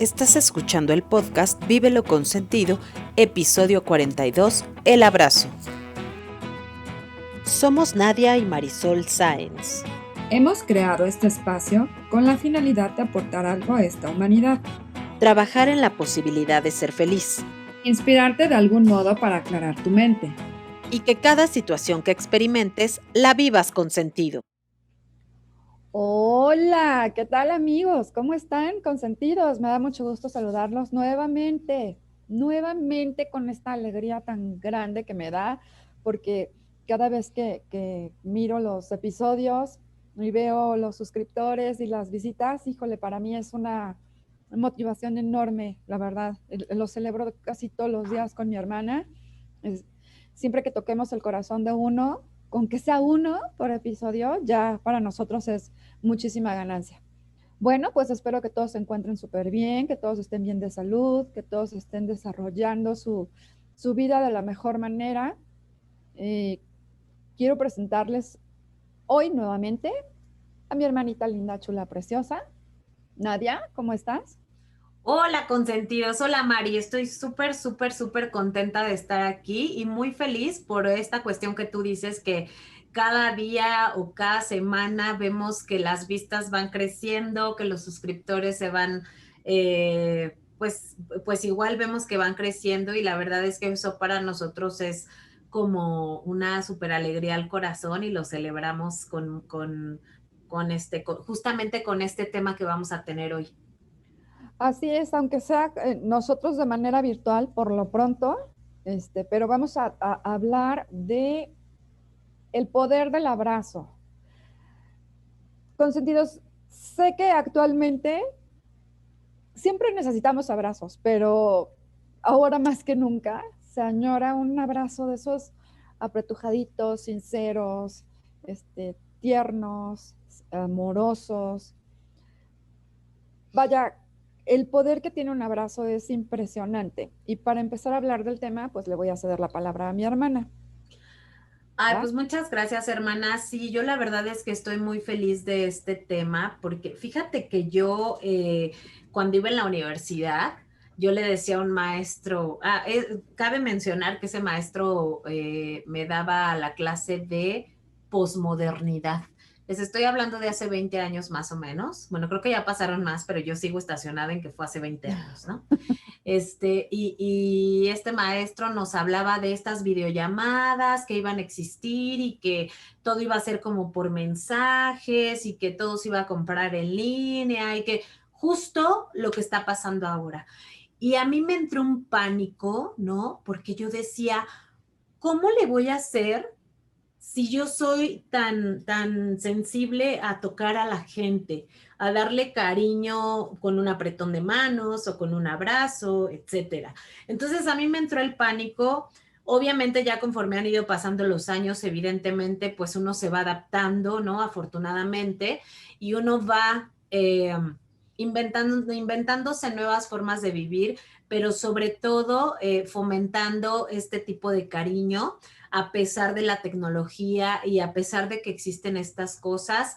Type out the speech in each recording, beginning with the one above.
Estás escuchando el podcast Vívelo con Sentido, episodio 42, El Abrazo. Somos Nadia y Marisol Sáenz. Hemos creado este espacio con la finalidad de aportar algo a esta humanidad. Trabajar en la posibilidad de ser feliz. Inspirarte de algún modo para aclarar tu mente. Y que cada situación que experimentes la vivas con sentido. Hola, ¿qué tal amigos? ¿Cómo están? Consentidos, me da mucho gusto saludarlos nuevamente con esta alegría tan grande que me da, porque cada vez que miro los episodios y veo los suscriptores y las visitas, híjole, para mí es una motivación enorme, la verdad. Lo celebro casi todos los días con mi hermana. Siempre que toquemos el corazón de uno, con que sea uno por episodio, ya para nosotros es muchísima ganancia. Bueno, pues espero que todos se encuentren súper bien, que todos estén bien de salud, que todos estén desarrollando su vida de la mejor manera. Quiero presentarles hoy nuevamente a mi hermanita linda, chula, preciosa. Nadia, ¿cómo estás? Hola, consentidos. Hola, Mari. Estoy súper contenta de estar aquí y muy feliz por esta cuestión que tú dices que cada día o cada semana vemos que las vistas van creciendo, que los suscriptores se van, pues igual vemos que van creciendo y la verdad es que eso para nosotros es como una súper alegría al corazón y lo celebramos justamente con este tema que vamos a tener hoy. Así es, aunque sea nosotros de manera virtual por lo pronto, pero vamos a hablar de el poder del abrazo. Consentidos, sé que actualmente siempre necesitamos abrazos, pero ahora más que nunca se añora un abrazo de esos apretujaditos, sinceros, tiernos, amorosos. Vaya, el poder que tiene un abrazo es impresionante. Y para empezar a hablar del tema, pues le voy a ceder la palabra a mi hermana. Ay, ¿Va? pues muchas gracias, hermana. Sí, yo la verdad es que estoy muy feliz de este tema, porque fíjate que yo cuando iba en la universidad, yo le decía a un maestro, cabe mencionar que ese maestro me daba la clase de posmodernidad. Les estoy hablando de hace 20 años más o menos. Bueno, creo que ya pasaron más, pero yo sigo estacionada en que fue hace 20 años, ¿no? Y este maestro nos hablaba de estas videollamadas que iban a existir y que todo iba a ser como por mensajes y que todo se iba a comprar en línea y que justo lo que está pasando ahora. Y a mí me entró un pánico, ¿no? Porque yo decía, ¿cómo le voy a hacer si yo soy tan sensible a tocar a la gente, a darle cariño con un apretón de manos o con un abrazo, etcétera? Entonces a mí me entró el pánico. Obviamente ya conforme han ido pasando los años, evidentemente, pues uno se va adaptando, ¿no? Afortunadamente, y uno va inventándose nuevas formas de vivir, pero sobre todo fomentando este tipo de cariño a pesar de la tecnología y a pesar de que existen estas cosas,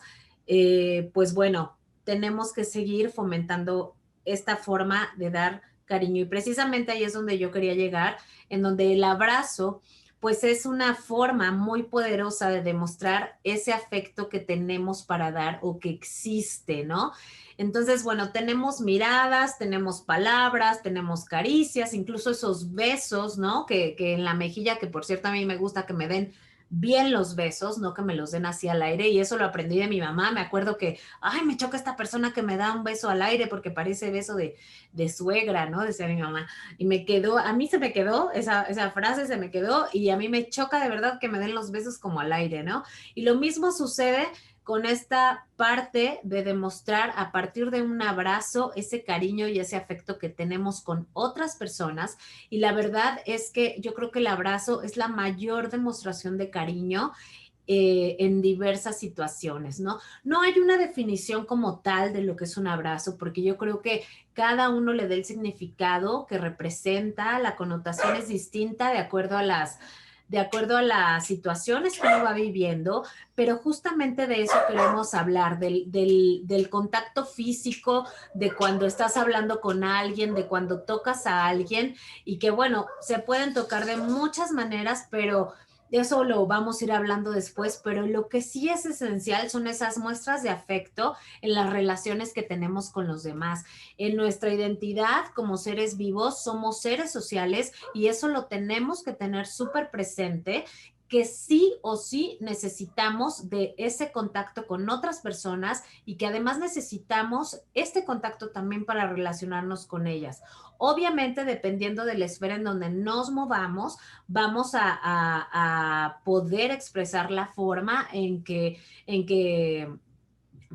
pues bueno, tenemos que seguir fomentando esta forma de dar cariño. Y precisamente ahí es donde yo quería llegar, en donde el abrazo, pues es una forma muy poderosa de demostrar ese afecto que tenemos para dar o que existe, ¿no? Entonces, bueno, tenemos miradas, tenemos palabras, tenemos caricias, incluso esos besos, ¿no? Que en la mejilla, que por cierto a mí me gusta que me den bien los besos, no que me los den así al aire, y eso lo aprendí de mi mamá. Me acuerdo que, ay, me choca esta persona que me da un beso al aire porque parece beso de suegra, ¿no? Decía mi mamá. Y me quedó, a mí se me quedó, esa frase se me quedó, y a mí me choca de verdad que me den los besos como al aire, ¿no? Y lo mismo sucede con esta parte de demostrar a partir de un abrazo ese cariño y ese afecto que tenemos con otras personas. Y la verdad es que yo creo que el abrazo es la mayor demostración de cariño en diversas situaciones, ¿no? No hay una definición como tal de lo que es un abrazo, porque yo creo que cada uno le da el significado que representa, la connotación es distinta de acuerdo de acuerdo a las situaciones que uno va viviendo, pero justamente de eso queremos hablar, del contacto físico, de cuando estás hablando con alguien, de cuando tocas a alguien, y que bueno, se pueden tocar de muchas maneras, pero eso lo vamos a ir hablando después, pero lo que sí es esencial son esas muestras de afecto en las relaciones que tenemos con los demás. En nuestra identidad como seres vivos somos seres sociales y eso lo tenemos que tener súper presente, que sí o sí necesitamos de ese contacto con otras personas y que además necesitamos este contacto también para relacionarnos con ellas. Obviamente, dependiendo de la esfera en donde nos movamos, vamos a poder expresar la forma en que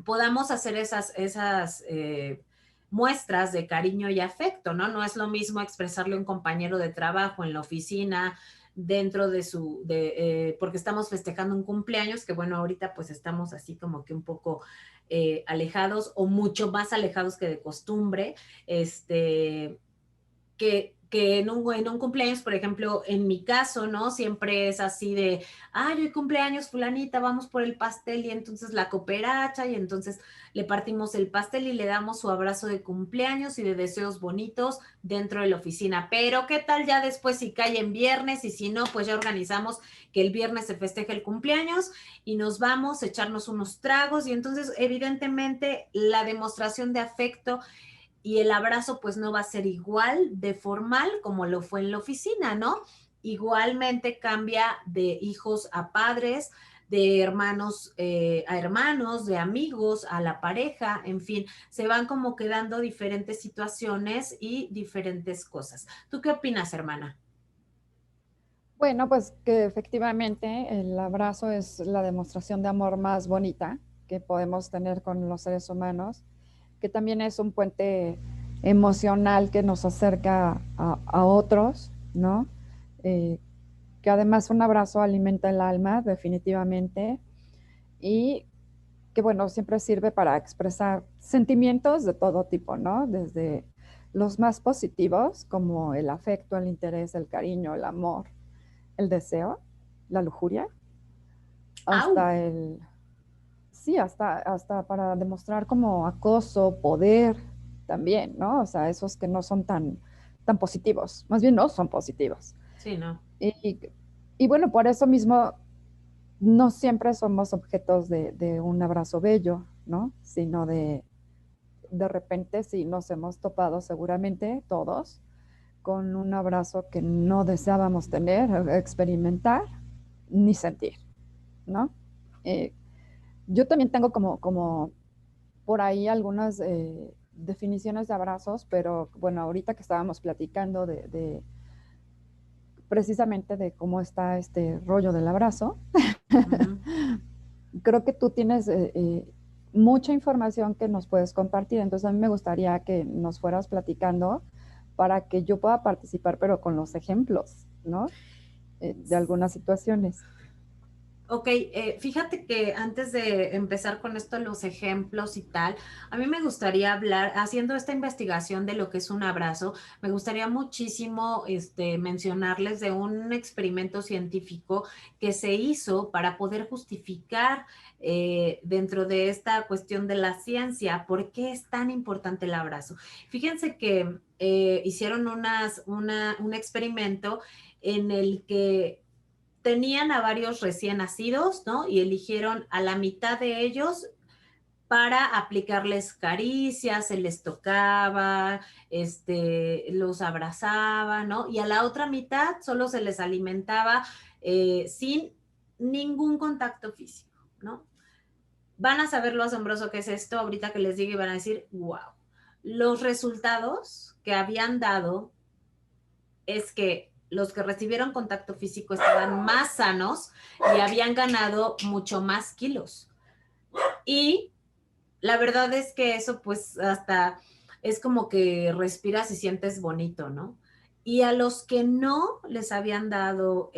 podamos hacer esas muestras de cariño y afecto, ¿no? No es lo mismo expresarle a un compañero de trabajo en la oficina, dentro de porque estamos festejando un cumpleaños, que bueno, ahorita pues estamos así como que un poco alejados o mucho más alejados que de costumbre, que en un cumpleaños, por ejemplo, en mi caso, ¿no? Siempre es así de, ay, hoy cumpleaños fulanita, vamos por el pastel y entonces la cooperacha y entonces le partimos el pastel y le damos su abrazo de cumpleaños y de deseos bonitos dentro de la oficina. Pero ¿qué tal ya después si cae en viernes y si no, pues ya organizamos que el viernes se festeje el cumpleaños y nos vamos a echarnos unos tragos y entonces evidentemente la demostración de afecto y el abrazo pues no va a ser igual de formal como lo fue en la oficina, ¿no? Igualmente cambia de hijos a padres, de hermanos a hermanos, de amigos a la pareja, en fin, se van como quedando diferentes situaciones y diferentes cosas. ¿Tú qué opinas, hermana? Bueno, pues que efectivamente el abrazo es la demostración de amor más bonita que podemos tener con los seres humanos, que también es un puente emocional que nos acerca a otros, ¿no? Eh, que además un abrazo alimenta el alma, definitivamente, y que bueno, siempre sirve para expresar sentimientos de todo tipo, ¿no? Desde los más positivos, como el afecto, el interés, el cariño, el amor, el deseo, la lujuria, ¡Au! hasta sí, hasta para demostrar como acoso, poder también, ¿no? O sea, esos que no son tan positivos, más bien no son positivos. Sí, no. Y, y bueno, por eso mismo no siempre somos objetos de un abrazo bello, ¿no? Sino de repente sí nos hemos topado seguramente todos con un abrazo que no deseábamos tener, experimentar ni sentir, ¿no? Eh, yo también tengo como por ahí algunas definiciones de abrazos, pero bueno, ahorita que estábamos platicando precisamente de cómo está este rollo del abrazo, Ujú. creo que tú tienes mucha información que nos puedes compartir, entonces a mí me gustaría que nos fueras platicando para que yo pueda participar, pero con los ejemplos, ¿no? De algunas situaciones. Ok, fíjate que antes de empezar con esto, los ejemplos y tal, a mí me gustaría hablar, haciendo esta investigación de lo que es un abrazo, me gustaría muchísimo mencionarles de un experimento científico que se hizo para poder justificar dentro de esta cuestión de la ciencia por qué es tan importante el abrazo. Fíjense que hicieron un experimento en el que tenían a varios recién nacidos, ¿no? Y eligieron a la mitad de ellos para aplicarles caricias, se les tocaba, los abrazaba, ¿no? Y a la otra mitad solo se les alimentaba sin ningún contacto físico, ¿no? Van a saber lo asombroso que es esto ahorita que les diga y van a decir, wow. Los resultados que habían dado es que los que recibieron contacto físico estaban más sanos y habían ganado mucho más kilos. Y la verdad es que eso pues hasta es como que respiras y sientes bonito, ¿no? Y a los que no les habían dado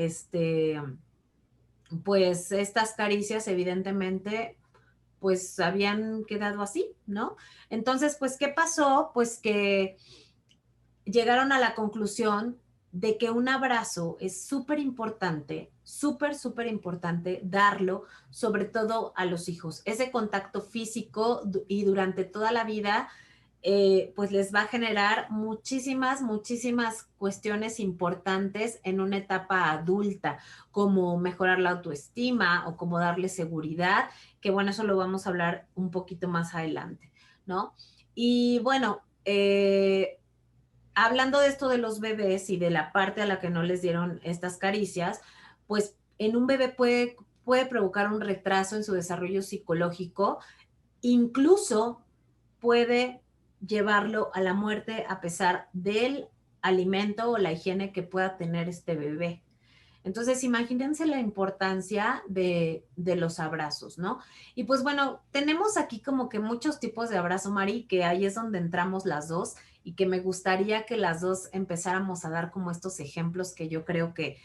pues estas caricias, evidentemente, pues habían quedado así, ¿no? Entonces, pues, ¿qué pasó? Pues que llegaron a la conclusión de que un abrazo es súper importante, súper importante darlo, sobre todo a los hijos. Ese contacto físico y durante toda la vida, pues les va a generar muchísimas cuestiones importantes en una etapa adulta, como mejorar la autoestima o como darle seguridad, que bueno, eso lo vamos a hablar un poquito más adelante, ¿no? Y bueno, hablando de esto de los bebés y de la parte a la que no les dieron estas caricias, pues en un bebé puede provocar un retraso en su desarrollo psicológico, incluso puede llevarlo a la muerte a pesar del alimento o la higiene que pueda tener este bebé. Entonces, imagínense la importancia de los abrazos, ¿no? Y pues bueno, tenemos aquí como que muchos tipos de abrazo, Mari, que ahí es donde entramos las dos y que me gustaría que las dos empezáramos a dar como estos ejemplos que yo creo que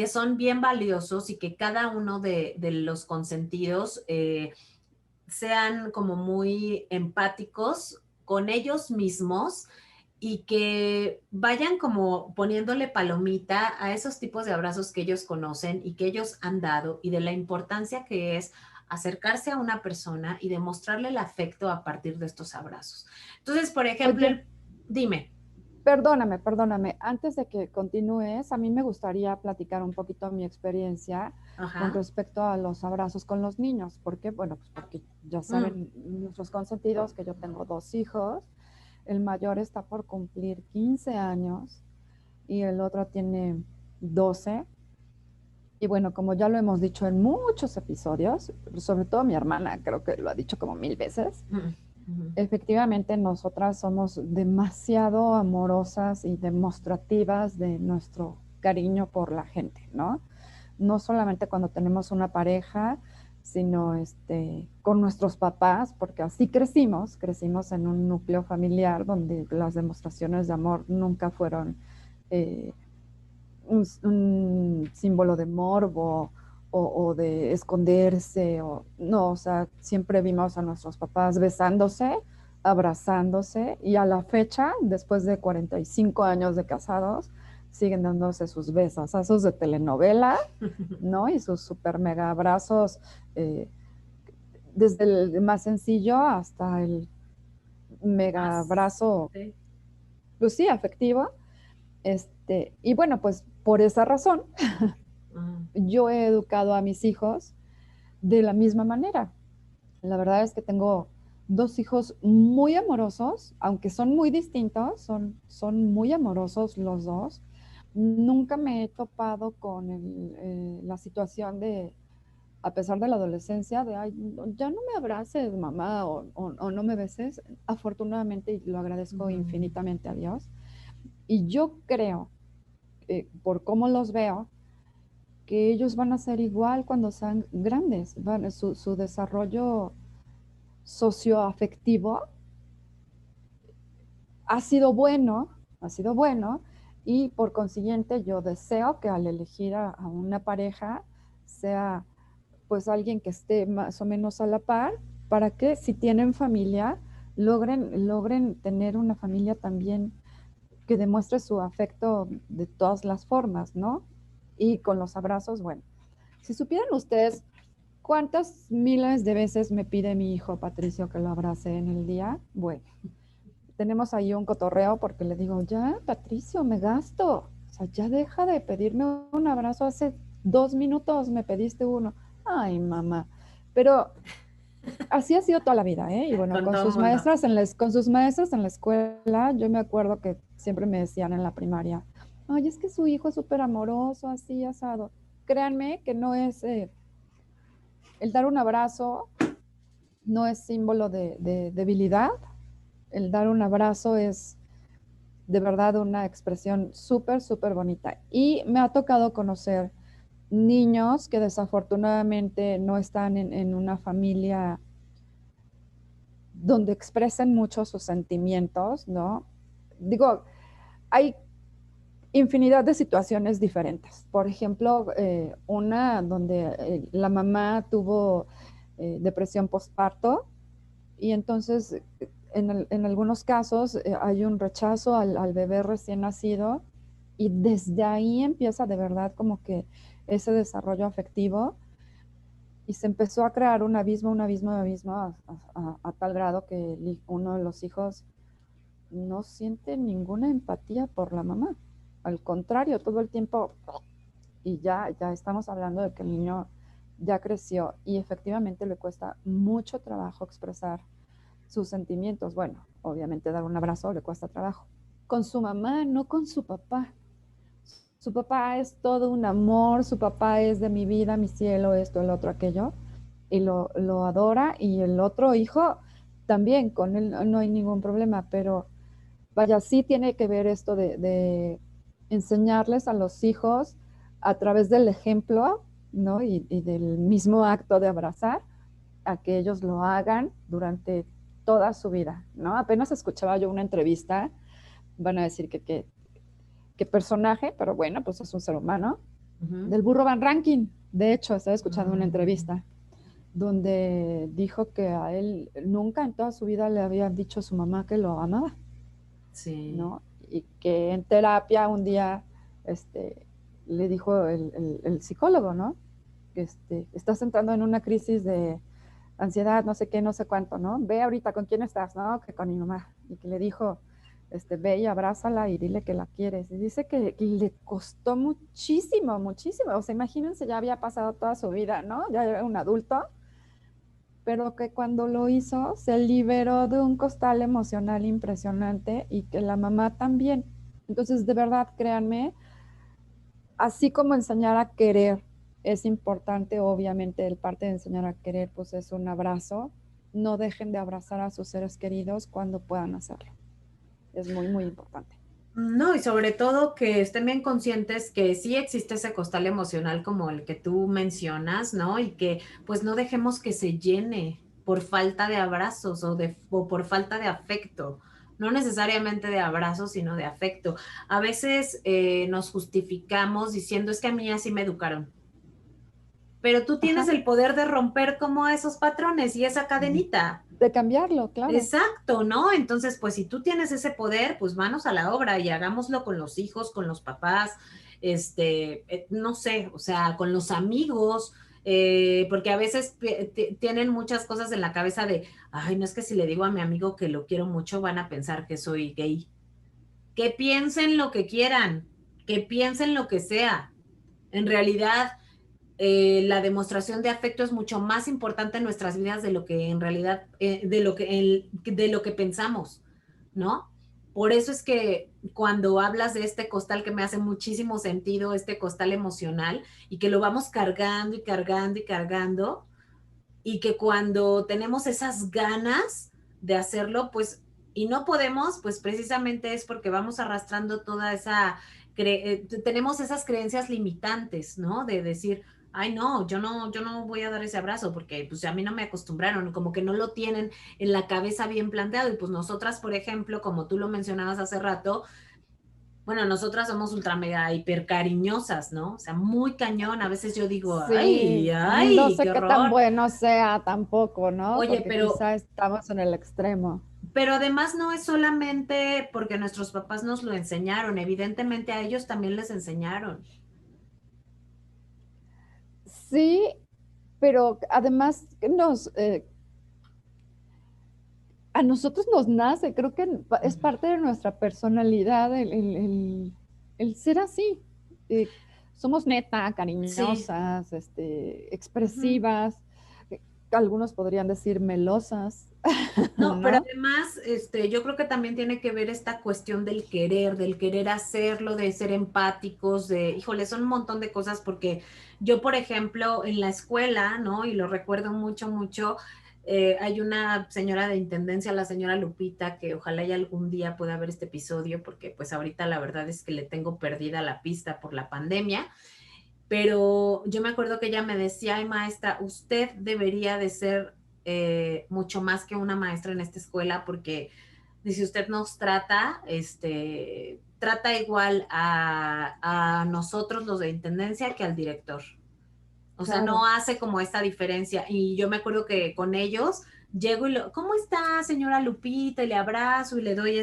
son bien valiosos y que cada uno de los consentidos sean como muy empáticos con ellos mismos y que vayan como poniéndole palomita a esos tipos de abrazos que ellos conocen y que ellos han dado y de la importancia que es acercarse a una persona y demostrarle el afecto a partir de estos abrazos. Entonces, por ejemplo, Oye, dime. perdóname. Antes de que continúes, a mí me gustaría platicar un poquito mi experiencia con Ajá. respecto a los abrazos con los niños. ¿Por qué? Bueno, pues porque ya Mm, saben nuestros consentidos que yo tengo 2 hijos. El mayor está por cumplir 15 años y el otro tiene 12. Y bueno, como ya lo hemos dicho en muchos episodios, sobre todo mi hermana, creo que lo ha dicho como 1000 veces, mm, mm, efectivamente nosotras somos demasiado amorosas y demostrativas de nuestro cariño por la gente, ¿no? No solamente cuando tenemos una pareja, sino con nuestros papás, porque así crecimos en un núcleo familiar donde las demostraciones de amor nunca fueron eh, un símbolo de morbo o de esconderse, no, o sea, siempre vimos a nuestros papás besándose, abrazándose, y a la fecha, después de 45 años de casados, siguen dándose sus besazos de telenovela, ¿no? Y sus super mega abrazos, eh, desde el más sencillo hasta el mega más, abrazo, sí. pues sí, afectivo. Y bueno, pues por esa razón, Mm, yo he educado a mis hijos de la misma manera. La verdad es que tengo 2 hijos muy amorosos, aunque son muy distintos, son muy amorosos los dos. Nunca me he topado con la situación de, a pesar de la adolescencia, de, ay, ya no me abraces, mamá, o no me beses. Afortunadamente, y lo agradezco mm, infinitamente a Dios. Y yo creo, por cómo los veo, que ellos van a ser igual cuando sean grandes. Su desarrollo socioafectivo ha sido bueno, ha sido bueno, y por consiguiente yo deseo que al elegir a una pareja sea pues alguien que esté más o menos a la par, para que si tienen familia, logren tener una familia también que demuestre su afecto de todas las formas, ¿no? Y con los abrazos, bueno, si supieran ustedes cuántas miles de veces me pide mi hijo Patricio que lo abrace en el día, bueno, tenemos ahí un cotorreo porque le digo, ya, Patricio, me gasto. O sea, ya deja de pedirme un abrazo. Hace 2 minutos me pediste uno. Ay, mamá. Pero así ha sido toda la vida, ¿eh? Y bueno, con todo el mundo. con sus maestras en la escuela, yo me acuerdo que siempre me decían en la primaria, ay, es que su hijo es súper amoroso, así, asado. Créanme que no es, el dar un abrazo no es símbolo de debilidad. El dar un abrazo es de verdad una expresión súper bonita. Y me ha tocado conocer niños que desafortunadamente no están en una familia donde expresen mucho sus sentimientos, ¿no? Digo, hay infinidad de situaciones diferentes. Por ejemplo, una donde la mamá tuvo depresión postparto y entonces en algunos casos hay un rechazo al bebé recién nacido Y desde ahí empieza de verdad como que ese desarrollo afectivo y se empezó a crear un abismo, a tal grado que uno de los hijos no siente ninguna empatía por la mamá. Al contrario, todo el tiempo, y ya estamos hablando de que el niño ya creció y efectivamente le cuesta mucho trabajo expresar sus sentimientos. Bueno, obviamente dar un abrazo le cuesta trabajo. Con su mamá, no con su papá. Su papá es todo un amor, su papá es de mi vida, mi cielo, esto, el otro, aquello, y lo adora, y el otro hijo también, con él no hay ningún problema, pero vaya, sí tiene que ver esto de enseñarles a los hijos a través del ejemplo, ¿no? Y del mismo acto de abrazar, a que ellos lo hagan durante toda su vida, ¿no? Apenas escuchaba yo una entrevista, van a decir que personaje, pero bueno, pues es un ser humano, del burro Van Rankin. De hecho, estaba escuchando una entrevista donde dijo que a él nunca en toda su vida le había dicho a su mamá que lo amaba, Sí. ¿no? Y que en terapia un día le dijo el psicólogo, ¿no? Que estás entrando en una crisis de ansiedad, no sé qué, no sé cuánto, ¿no? Ve ahorita con quién estás, ¿no? Que con mi mamá. Y que le dijo, ve y abrázala y dile que la quieres. Y dice que le costó muchísimo, muchísimo. O sea, imagínense, ya había pasado toda su vida, ¿no? Ya era un adulto, pero que cuando lo hizo se liberó de un costal emocional impresionante y que la mamá también. Entonces, de verdad, créanme, así como enseñar a querer es importante, obviamente el parte de enseñar a querer pues es un abrazo, no dejen de abrazar a sus seres queridos cuando puedan hacerlo. Es muy, muy importante. No, y sobre todo que estén bien conscientes que sí existe ese costal emocional como el que tú mencionas, ¿no? Y que pues no dejemos que se llene por falta de abrazos o por falta de afecto. No necesariamente de abrazos, sino de afecto. A veces nos justificamos diciendo es que a mí así me educaron. Pero tú tienes Ajá. el poder de romper como esos patrones y esa cadenita. De cambiarlo, claro. Exacto, ¿no? Entonces, pues si tú tienes ese poder, pues manos a la obra y hagámoslo con los hijos, con los papás, no sé, o sea, con los amigos, porque a veces tienen muchas cosas en la cabeza de, ay, no es que si le digo a mi amigo que lo quiero mucho, van a pensar que soy gay. Que piensen lo que quieran, que piensen lo que sea. En realidad, la demostración de afecto es mucho más importante en nuestras vidas de lo que en realidad, de lo que pensamos, ¿no? Por eso es que cuando hablas de este costal que me hace muchísimo sentido, este costal emocional, y que lo vamos cargando y cargando y cargando, y que cuando tenemos esas ganas de hacerlo, pues, y no podemos, pues precisamente es porque vamos arrastrando toda esa, tenemos esas creencias limitantes, ¿no? De decir, ay, no, yo no voy a dar ese abrazo porque pues a mí no me acostumbraron, como que no lo tienen en la cabeza bien planteado. Y pues nosotras, por ejemplo, como tú lo mencionabas hace rato, bueno, nosotras somos ultra mega hiper cariñosas, ¿no? O sea, muy cañón. A veces yo digo, Sí, no ay, sé qué qué tan horror. bueno sea tampoco, ¿no? Oye, Porque quizá estamos en el extremo. pero además no es solamente porque nuestros papás nos lo enseñaron, evidentemente a ellos también les enseñaron. Sí, pero además a nosotros nos nace, creo que es parte de nuestra personalidad el ser así. Eh, Somos neta, Sí. cariñosas, Ujú. expresivas, algunos podrían decir melosas, No, pero ¿no? además, yo creo que también tiene que ver esta cuestión del querer hacerlo, de ser empáticos, híjole, son un montón de cosas porque yo, por ejemplo, en la escuela, ¿no? Y lo recuerdo mucho, mucho, hay una señora de intendencia, la señora Lupita, que ojalá ya algún día pueda ver este episodio, porque pues ahorita la verdad es que le tengo perdida la pista por la pandemia, pero yo me acuerdo que ella me decía, ay maestra, usted debería de ser mucho más que una maestra en esta escuela porque dice usted nos trata, trata igual a nosotros los de intendencia que al director. O sea, no Claro. hace como esta diferencia. Y yo me acuerdo que con ellos llego y ¿cómo está, señora Lupita? Y le abrazo y le doy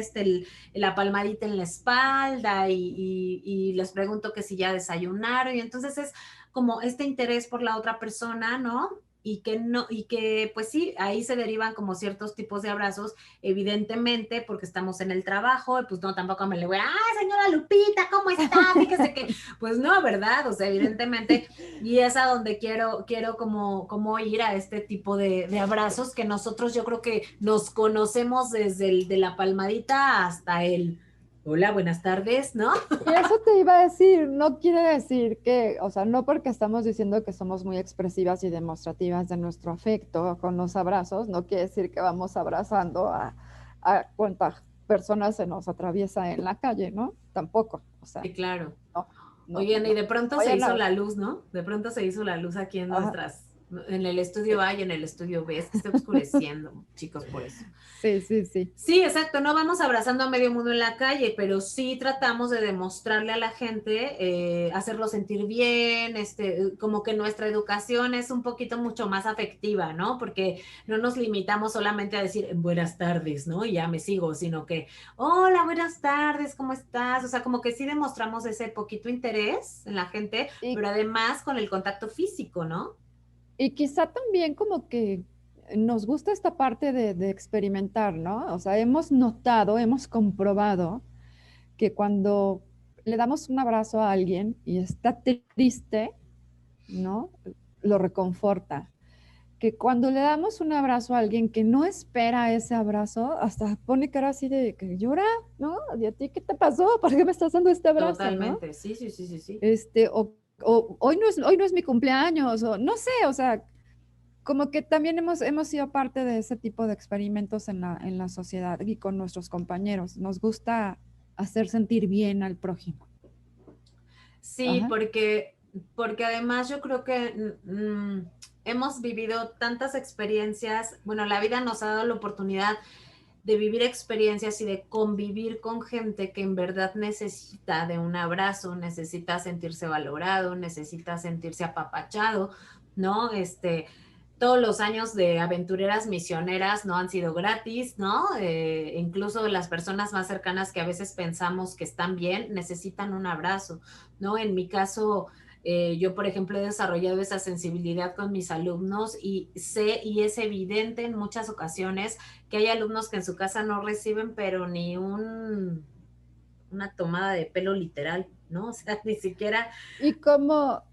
la palmadita en la espalda y les pregunto que si ya desayunaron. Y entonces es como este interés por la otra persona, ¿no? Y que no, y que pues sí, ahí se derivan como ciertos tipos de abrazos, evidentemente, porque estamos en el trabajo, y pues no, tampoco me le voy, ¡ay, señora Lupita, ¿cómo está? Fíjese que, pues no, ¿verdad? O sea, evidentemente, y es a donde quiero como ir a este tipo de abrazos que nosotros yo creo que nos conocemos desde de la palmadita hasta el hola, buenas tardes, ¿no? Y eso te iba a decir, no quiere decir que, o sea, no porque estamos diciendo que somos muy expresivas y demostrativas de nuestro afecto con los abrazos, no quiere decir que vamos abrazando a cuantas personas se nos atraviesa en la calle, ¿no? Tampoco, o sea, Sí, claro. no, no, Oigan, y no. de pronto se Oye, hizo no, la luz, ¿no? De pronto se hizo la luz aquí ajá. en el estudio A y en el estudio B. Es que está oscureciendo, chicos, por eso. Sí, sí, sí. Sí, exacto, no vamos abrazando a medio mundo en la calle, pero sí tratamos de demostrarle a la gente, hacerlo sentir bien, como que nuestra educación es un poquito mucho más afectiva, ¿no? Porque no nos limitamos solamente a decir buenas tardes, ¿no? Y ya me sigo, sino que, hola, buenas tardes, ¿cómo estás? O sea, como que sí demostramos ese poquito interés en la gente, Y, pero además con el contacto físico, ¿no? y quizá también como que nos gusta esta parte de experimentar, ¿no? O sea, hemos notado, hemos comprobado que cuando le damos un abrazo a alguien y está triste, ¿no? Lo reconforta. Que cuando le damos un abrazo a alguien que no espera ese abrazo, hasta pone cara así de que llora, ¿no? ¿Y a ti qué te pasó? ¿Por qué me estás dando este abrazo, no? Totalmente, sí, sí, sí, sí, sí. O hoy no es mi cumpleaños, o no sé, o sea, como que también hemos sido parte de ese tipo de experimentos en la sociedad y con nuestros compañeros. Nos gusta hacer sentir bien al prójimo. Sí, Ajá. porque además yo creo que hemos vivido tantas experiencias, bueno, la vida nos ha dado la oportunidad de vivir experiencias y de convivir con gente que en verdad necesita de un abrazo, necesita sentirse valorado, necesita sentirse apapachado, ¿no? Todos los años de aventureras misioneras no han sido gratis, ¿no? Incluso las personas más cercanas que a veces pensamos que están bien necesitan un abrazo, ¿no? En mi caso, yo, por ejemplo, he desarrollado esa sensibilidad con mis alumnos y sé y es evidente en muchas ocasiones que hay alumnos que en su casa no reciben, pero ni una tomada de pelo literal, ¿no? O sea, ni siquiera. Y como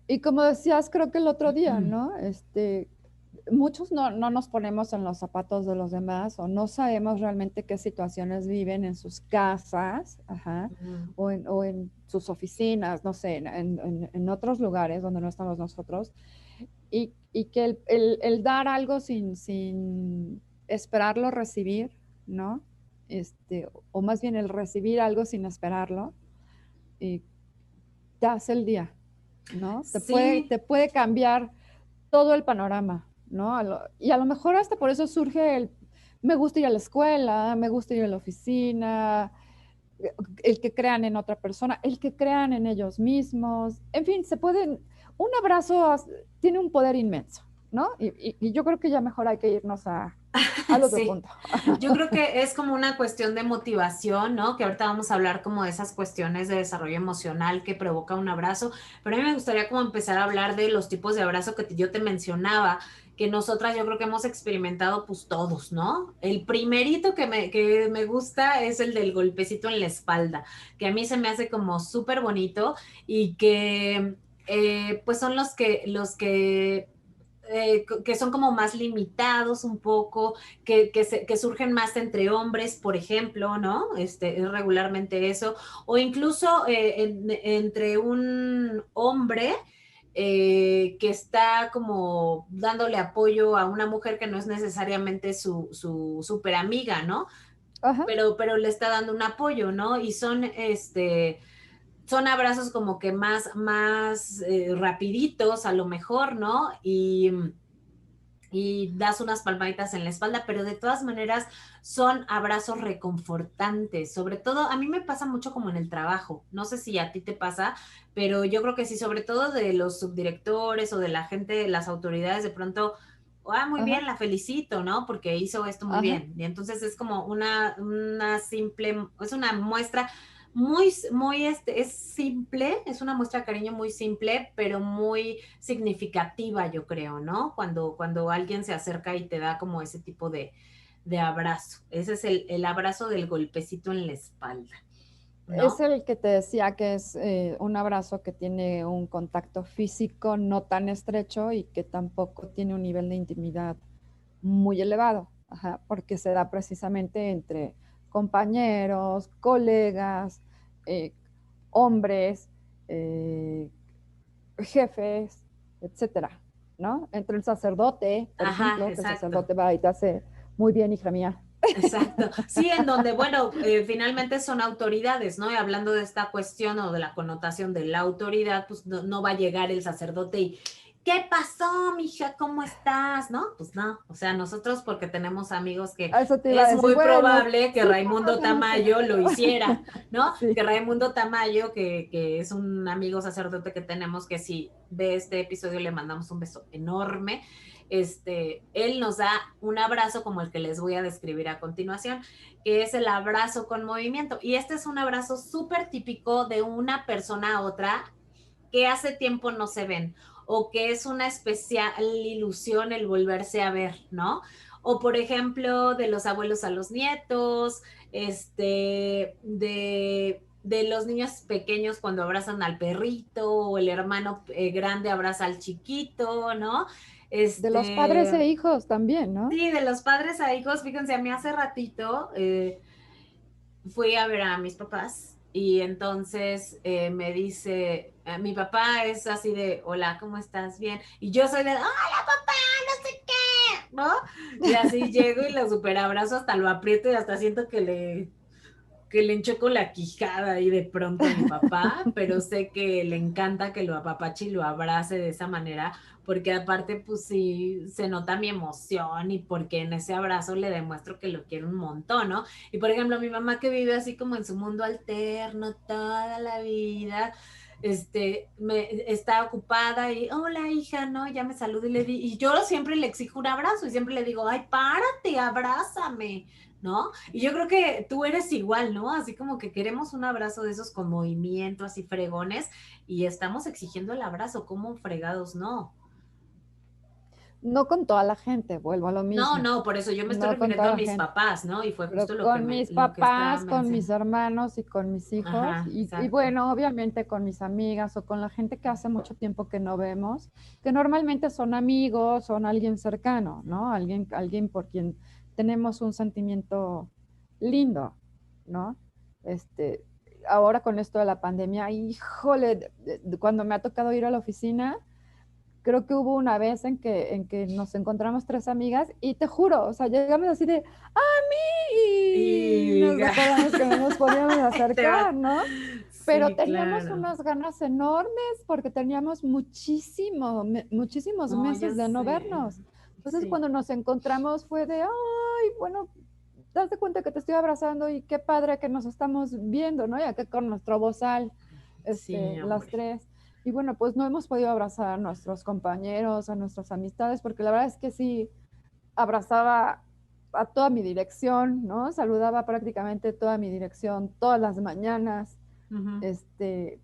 decías, creo que el otro día, ¿no? Muchos no nos ponemos en los zapatos de los demás o no sabemos realmente qué situaciones viven en sus casas, ajá, o en sus oficinas, no sé, en otros lugares donde no estamos nosotros, y que el dar algo sin esperarlo recibir, ¿no? O más bien el recibir algo sin esperarlo, y te hace el día, ¿no? Te puede, Sí, te puede cambiar todo el panorama, ¿no? Y a lo mejor hasta por eso surge me gusta ir a la escuela, me gusta ir a la oficina, el que crean en otra persona, el que crean en ellos mismos, en fin, un abrazo tiene un poder inmenso, ¿no? Y yo creo que ya mejor hay que irnos al otro sí. punto. Yo creo que es como una cuestión de motivación, ¿no? Que ahorita vamos a hablar como de esas cuestiones de desarrollo emocional que provoca un abrazo, pero a mí me gustaría como empezar a hablar de los tipos de abrazo que yo te mencionaba, que nosotras yo creo que hemos experimentado pues todos, ¿no? El primerito que me gusta es el del golpecito en la espalda, que a mí se me hace como súper bonito y que pues son los que son como más limitados un poco, que surgen más entre hombres, por ejemplo, ¿no? Es regularmente eso, o incluso entre un hombre que está como dándole apoyo a una mujer que no es necesariamente su super amiga, ¿no? Ajá. Pero le está dando un apoyo, ¿no? Y son abrazos como que más rapiditos a lo mejor, ¿no? Y das unas palmaditas en la espalda, pero de todas maneras son abrazos reconfortantes. Sobre todo, a mí me pasa mucho como en el trabajo. No sé si a ti te pasa, pero yo creo que sí, sobre todo de los subdirectores o de la gente, de las autoridades, de pronto muy Ajá. bien, la felicito, ¿no? Porque hizo esto muy Ajá. bien. Y entonces es como una simple, es una muestra es simple, es una muestra de cariño muy simple, pero muy significativa, yo creo, ¿no? Cuando alguien se acerca y te da como ese tipo de abrazo. Ese es el abrazo del golpecito en la espalda, Es ¿no? el que te decía que es un abrazo que tiene un contacto físico no tan estrecho y que tampoco tiene un nivel de intimidad muy elevado, ajá, porque se da precisamente entre compañeros, colegas, eh, hombres, eh, jefes, etcétera, ¿no? Entre el sacerdote, por Ajá, ejemplo, que el exacto. sacerdote va y te hace muy bien, hija mía. Exacto. Sí, en donde, bueno, finalmente son autoridades, ¿no? Y hablando de esta cuestión o de la connotación de la autoridad, pues no va a llegar el sacerdote y, ¿qué pasó, mija? ¿Cómo estás? ¿No? Pues no. O sea, nosotros porque tenemos amigos que Eso te iba a es decir, muy bueno, probable que sí Raimundo conocemos un Tamayo lo hiciera, ¿no? sí. Que Raimundo Tamayo, que es un amigo sacerdote que tenemos, que si ve este episodio le mandamos un beso enorme. Él nos da un abrazo como el que les voy a describir a continuación, que es el abrazo con movimiento. Y este es un abrazo súper típico de una persona a otra que hace tiempo no se ven o que es una especial ilusión el volverse a ver, ¿no? O por ejemplo, de los abuelos a los nietos, de los niños pequeños cuando abrazan al perrito, o el hermano grande abraza al chiquito, ¿no? De los padres e hijos también, ¿no? Sí, de los padres a hijos, fíjense, a mí hace ratito fui a ver a mis papás y entonces me dice, mi papá es así de, hola, ¿cómo estás? Bien. Y yo soy de, hola papá, no sé qué, ¿no? Y así llego y lo super abrazo, hasta lo aprieto y hasta siento que le enchoco la quijada ahí de pronto a mi papá, pero sé que le encanta que lo apapache y lo abrace de esa manera, porque aparte, pues sí, se nota mi emoción y porque en ese abrazo le demuestro que lo quiero un montón, ¿no? Y por ejemplo, mi mamá que vive así como en su mundo alterno toda la vida, está ocupada y, hola hija, ¿no? Ya me saludo y yo siempre le exijo un abrazo y siempre le digo, ay, párate, abrázame, ¿no? Y yo creo que tú eres igual, ¿no? Así como que queremos un abrazo de esos con movimiento, así fregones, y estamos exigiendo el abrazo, ¿cómo fregados no? No con toda la gente, vuelvo a lo No, mismo. no, por eso yo me estoy No con refiriendo toda a la mis gente. papás, ¿no? Y fue Pero justo con mis lo que estaba papás, con mis mencionando. hermanos y con mis hijos, Ajá, y exacto. bueno, obviamente con mis amigas o con la gente que hace mucho tiempo que no vemos, que normalmente son amigos, son alguien cercano, ¿no? Alguien por quien tenemos un sentimiento lindo, ¿no? Este, ahora con esto de la pandemia, híjole, cuando me ha tocado ir a la oficina, creo que hubo una vez en que nos encontramos tres amigas y te juro, o sea, llegamos así de, y Y nos acordamos que no nos podíamos te va. acercar, ¿no? Pero Sí, teníamos claro. unas ganas enormes porque teníamos muchísimos No, ya meses de no sé. vernos. Entonces, Sí. cuando nos encontramos fue de, ay, bueno, das de cuenta que te estoy abrazando y qué padre que nos estamos viendo, ¿no? Y acá con nuestro bozal, Sí, las hombre. tres. Y bueno, pues no hemos podido abrazar a nuestros compañeros, a nuestras amistades, porque la verdad es que sí, abrazaba a toda mi dirección, ¿no? Saludaba prácticamente toda mi dirección todas las mañanas, Ujú. este,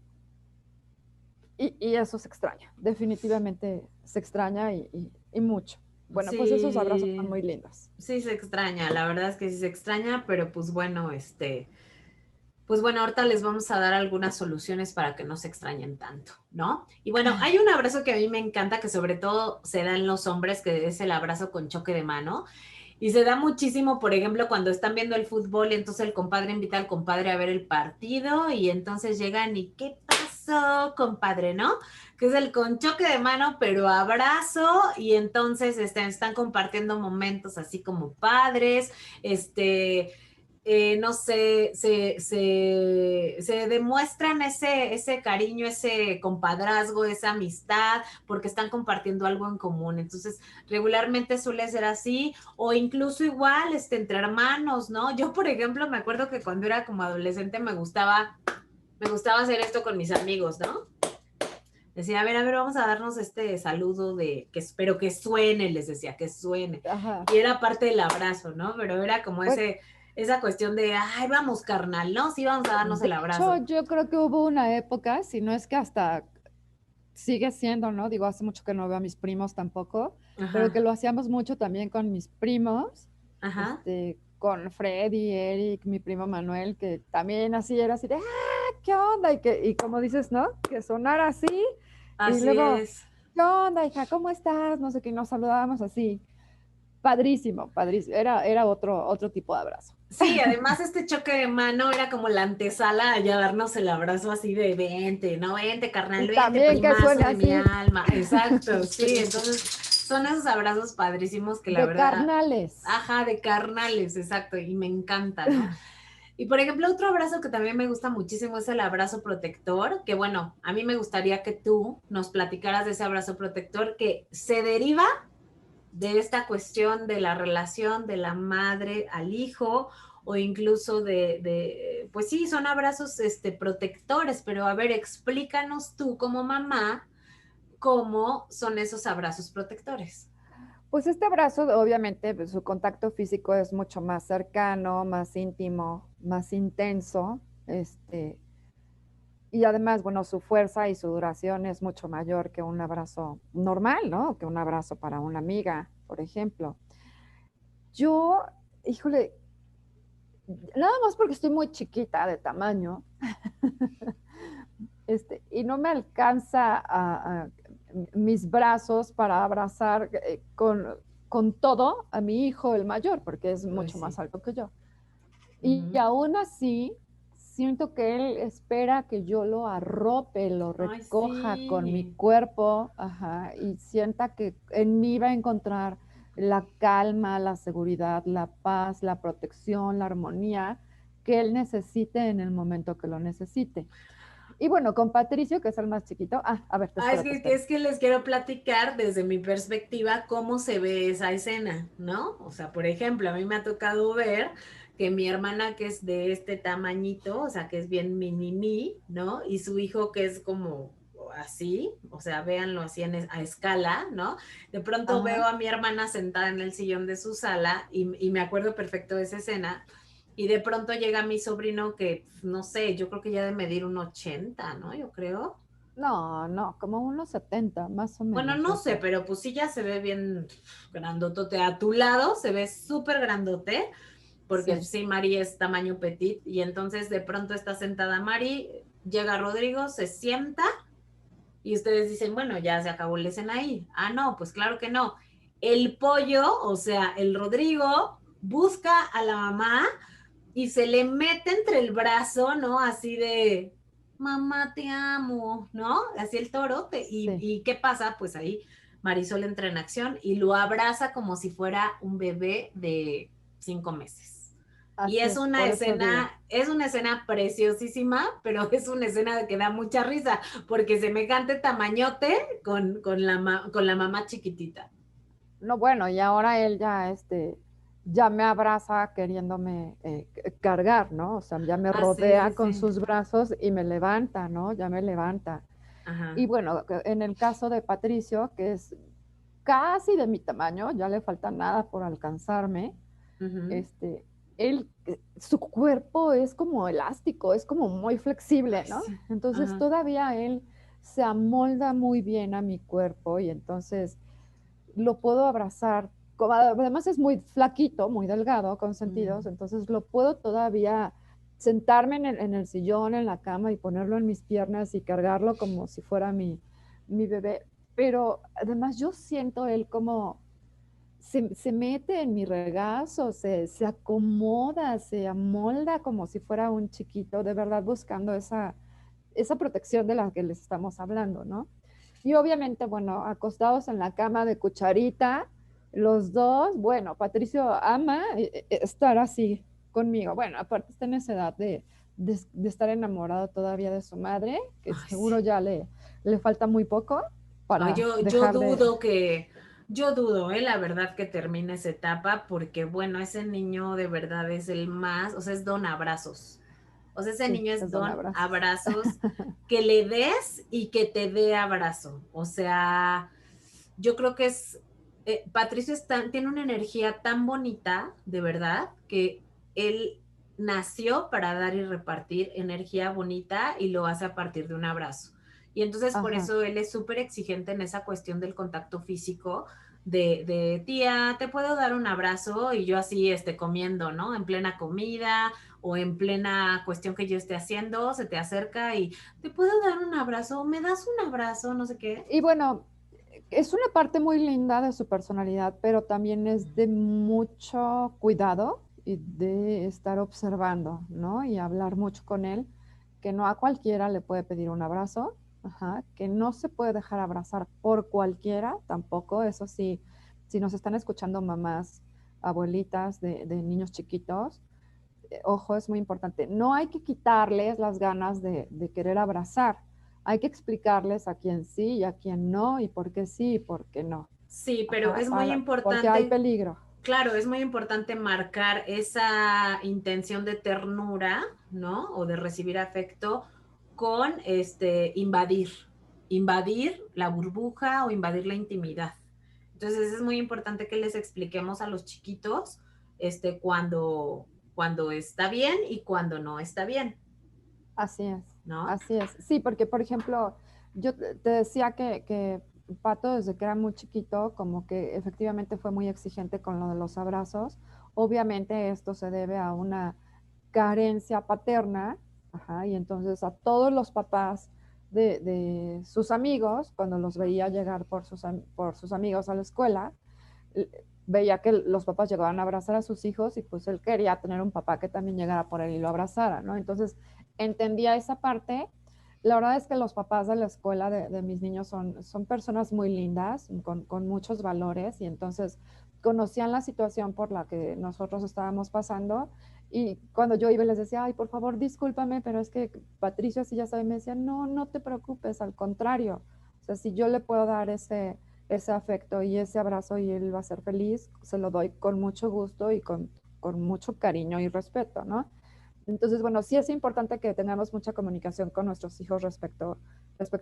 y eso se extraña, definitivamente se extraña y mucho. Bueno, pues esos abrazos son Sí, muy lindos. sí se extraña, la verdad es que sí se extraña, pero pues bueno, ahorita les vamos a dar algunas soluciones para que no se extrañen tanto, ¿no? Y bueno, hay un abrazo que a mí me encanta, que sobre todo se da en los hombres, que es el abrazo con choque de mano. Y se da muchísimo, por ejemplo, cuando están viendo el fútbol y entonces el compadre invita al compadre a ver el partido y entonces llegan y ¿qué pasó, compadre, no? Que es el con choque de mano, pero abrazo y entonces están compartiendo momentos así como padres, no sé, se demuestran ese cariño, ese compadrazgo, esa amistad, porque están compartiendo algo en común. Entonces, regularmente suele ser así, o incluso igual, entre hermanos, ¿no? Yo, por ejemplo, me acuerdo que cuando era como adolescente me gustaba hacer esto con mis amigos, ¿no? Decía, a ver, vamos a darnos este saludo que espero que suene, les decía, que suene. Ajá. Y era parte del abrazo, ¿no? Pero era como Pues, esa cuestión de, ay, vamos, carnal, ¿no? Sí, vamos a darnos de el hecho, abrazo. yo creo que hubo una época, si no es que hasta sigue siendo, ¿no? Digo, hace mucho que no veo a mis primos tampoco, pero que Ajá, lo hacíamos mucho también con mis primos, ajá. con Freddy, Eric, mi primo Manuel, que también así era así de, ¿qué onda? Y como dices, ¿no? Que sonara así, y Así luego, es. ¿qué onda, hija? ¿Cómo estás? No sé qué, nos saludábamos así. Padrísimo, padrísimo. Era otro tipo de abrazo. Sí, además este choque de mano era como la antesala a ya darnos el abrazo así de vente, ¿no? Vente, carnal, Y vente, también que primazo suene de mi así, alma. Exacto, sí, entonces son esos abrazos padrísimos que la de verdad, carnales. ajá, de carnales, exacto, y me encanta, ¿no? Y por ejemplo, otro abrazo que también me gusta muchísimo es el abrazo protector, que bueno, a mí me gustaría que tú nos platicaras de ese abrazo protector que se deriva de esta cuestión de la relación de la madre al hijo o incluso pues sí, son abrazos protectores, pero a ver, explícanos tú como mamá cómo son esos abrazos protectores. Pues este abrazo, obviamente, pues, su contacto físico es mucho más cercano, más íntimo, más intenso, y además, bueno, su fuerza y su duración es mucho mayor que un abrazo normal, ¿no? Que un abrazo para una amiga, por ejemplo. Yo, híjole, nada más porque estoy muy chiquita de tamaño, y no me alcanza mis brazos para abrazar con todo a mi hijo, el mayor, porque es Pues mucho sí. más alto que yo. Y Ujú. aún así, siento que él espera que yo lo arrope, lo Ay, recoja con mi sí. cuerpo, ajá, y sienta que en mí va a encontrar la calma, la seguridad, la paz, la protección, la armonía que él necesite en el momento que lo necesite. Y bueno, con Patricio, que es el más chiquito. A ver, Ah, espérate, es espérate. que les quiero platicar desde mi perspectiva cómo se ve esa escena, ¿no? O sea, por ejemplo, a mí me ha tocado ver que mi hermana que es de este tamañito, o sea, que es bien mini, ¿no? Y su hijo que es como así, o sea, véanlo así a escala, ¿no? De pronto Ajá. veo a mi hermana sentada en el sillón de su sala y me acuerdo perfecto de esa escena. Y de pronto llega mi sobrino que, no sé, yo creo que ya de medir un 80, ¿no? Yo creo. No, no, como unos 70, más o Bueno, menos, no yo sé, creo. pero pues sí ya se ve bien grandotote. A tu lado se ve súper grandote, porque Sí. sí, Mari es tamaño petit, y entonces de pronto está sentada Mari, llega Rodrigo, se sienta, y ustedes dicen, bueno, ya se acabó la escena ahí. Ah, no, pues claro que no. El pollo, o sea, el Rodrigo, busca a la mamá y se le mete entre el brazo, ¿no? Así de, mamá, te amo, ¿no? Así el torote. Sí, Y qué pasa? Pues ahí Marisol entra en acción y lo abraza como si fuera un bebé de 5 meses. Y así es, por eso digo. es una escena preciosísima, pero es una escena que da mucha risa, porque semejante tamañote con la mamá chiquitita. No, bueno, y ahora él ya, ya me abraza queriéndome cargar, ¿no? O sea, ya me Ah, sí, sí, rodea con sí. sus brazos y me levanta, ¿no? Ya me levanta. Y Ajá. bueno, en el caso de Patricio, que es casi de mi tamaño, ya le falta nada por alcanzarme, Uh-huh. este, él, su cuerpo es como elástico, es como muy flexible, Ay, ¿no? sí. Entonces Ajá. todavía él se amolda muy bien a mi cuerpo y entonces lo puedo abrazar. Además es muy flaquito, muy delgado, con sentidos, Mm. entonces lo puedo todavía sentarme en el sillón, en la cama y ponerlo en mis piernas y cargarlo como si fuera mi bebé. Pero además yo siento él como se mete en mi regazo, se acomoda, se amolda como si fuera un chiquito, de verdad buscando esa protección de la que les estamos hablando, ¿no? Y obviamente, bueno, acostados en la cama de cucharita, los dos, bueno, Patricio ama estar así conmigo. Bueno, aparte está en esa edad de estar enamorado todavía de su madre, que Ay, sí. seguro ya le falta muy poco Ay, para yo dejar de... dudo yo dudo, la verdad que termine esa etapa, porque bueno, ese niño de verdad es el más, o sea, es don abrazos. O sea, ese Sí, niño es es don don abrazos. abrazos. que le des y que te dé abrazo. O sea, yo creo que Patricio tiene una energía tan bonita, de verdad, que él nació para dar y repartir energía bonita y lo hace a partir de un abrazo. Y entonces por Ajá. eso él es súper exigente en esa cuestión del contacto físico, de tía, te puedo dar un abrazo y yo así comiendo, ¿no? En plena comida o en plena cuestión que yo esté haciendo, se te acerca y te puedo dar un abrazo, me das un abrazo, no sé qué. Y bueno, es una parte muy linda de su personalidad, pero también es de mucho cuidado y de estar observando, ¿no? Y hablar mucho con él, que no a cualquiera le puede pedir un abrazo, ajá, que no se puede dejar abrazar por cualquiera tampoco, eso sí, si nos están escuchando mamás, abuelitas de niños chiquitos, ojo, es muy importante, no hay que quitarles las ganas de querer abrazar, hay que explicarles a quién sí y a quién no, y por qué sí y por qué no. Sí, pero Ajá, es muy porque hay importante, peligro. claro, es muy importante marcar esa intención de ternura, ¿no? O de recibir afecto con invadir la burbuja o invadir la intimidad. Entonces es muy importante que les expliquemos a los chiquitos cuando está bien y cuando no está bien, Así es, ¿no? así es. Sí, porque por ejemplo, yo te decía que Pato desde que era muy chiquito, como que efectivamente fue muy exigente con lo de los abrazos. Obviamente esto se debe a una carencia paterna, ajá, y entonces a todos los papás de sus amigos, cuando los veía llegar por sus amigos a la escuela, veía que los papás llegaban a abrazar a sus hijos y pues él quería tener un papá que también llegara por él y lo abrazara, ¿no? Entonces entendía esa parte. La verdad es que los papás de la escuela de mis niños son personas muy lindas, con muchos valores y entonces conocían la situación por la que nosotros estábamos pasando y cuando yo iba y les decía, ay, por favor, discúlpame, pero es que Patricio, así ya sabe, me decía, no, no te preocupes, al contrario. O sea, si yo le puedo dar ese afecto y ese abrazo y él va a ser feliz, se lo doy con mucho gusto y con mucho cariño y respeto, ¿no? Entonces, bueno, sí es importante que tengamos mucha comunicación con nuestros hijos respecto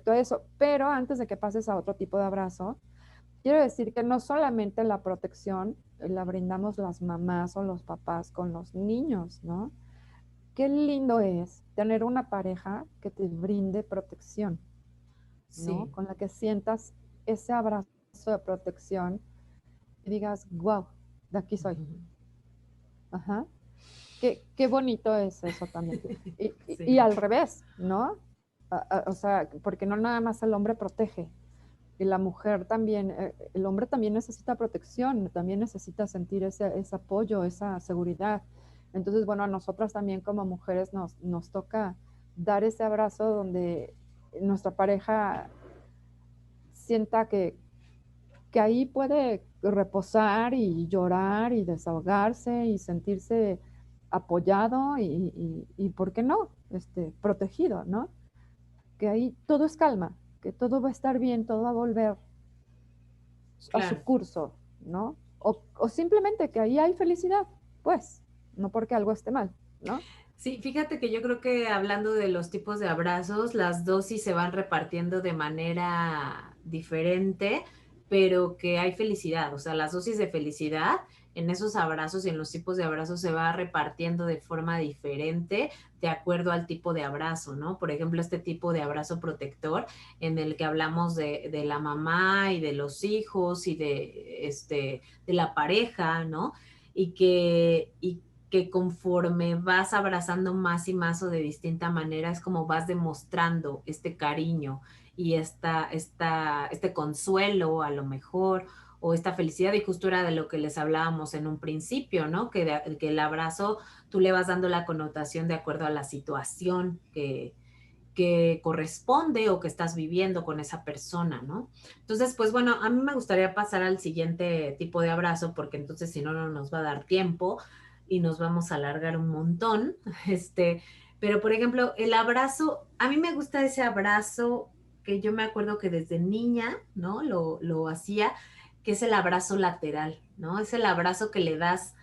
a eso, pero antes de que pases a otro tipo de abrazo, quiero decir que no solamente la protección la brindamos las mamás o los papás con los niños, ¿no? Qué lindo es tener una pareja que te brinde protección, ¿no? Sí. Con la que sientas ese abrazo de protección y digas, wow, de aquí soy. Ajá. Qué bonito es eso también. Y Sí, al revés, ¿no? O sea, porque no nada más el hombre protege, y la mujer también, el hombre también necesita protección, también necesita sentir ese apoyo, esa seguridad. Entonces, bueno, a nosotras también como mujeres nos toca dar ese abrazo donde nuestra pareja sienta que ahí puede reposar y llorar y desahogarse y sentirse apoyado y ¿por qué no? Protegido, ¿no? Que ahí todo es calma, que todo va a estar bien, todo va a volver a su claro. curso, ¿no? O simplemente que ahí hay felicidad, pues, no porque algo esté mal, ¿no? Sí, fíjate que yo creo que hablando de los tipos de abrazos, las dosis se van repartiendo de manera diferente, pero que hay felicidad, o sea, las dosis de felicidad en esos abrazos y en los tipos de abrazos se va repartiendo de forma diferente de acuerdo al tipo de abrazo, ¿no? Por ejemplo, este tipo de abrazo protector en el que hablamos de la mamá y de los hijos y de la pareja, ¿no? Y que conforme vas abrazando más y más o de distinta manera, es como vas demostrando este cariño y este consuelo a lo mejor, o esta felicidad, y justo era de lo que les hablábamos en un principio, ¿no? Que el abrazo tú le vas dando la connotación de acuerdo a la situación que corresponde o que estás viviendo con esa persona, ¿no? Entonces, pues bueno, a mí me gustaría pasar al siguiente tipo de abrazo, porque entonces si no, no nos va a dar tiempo y nos vamos a alargar un montón. Pero por ejemplo, el abrazo, a mí me gusta ese abrazo que yo me acuerdo que desde niña, ¿no? Lo hacía, que es el abrazo lateral, ¿no? Es el abrazo que le das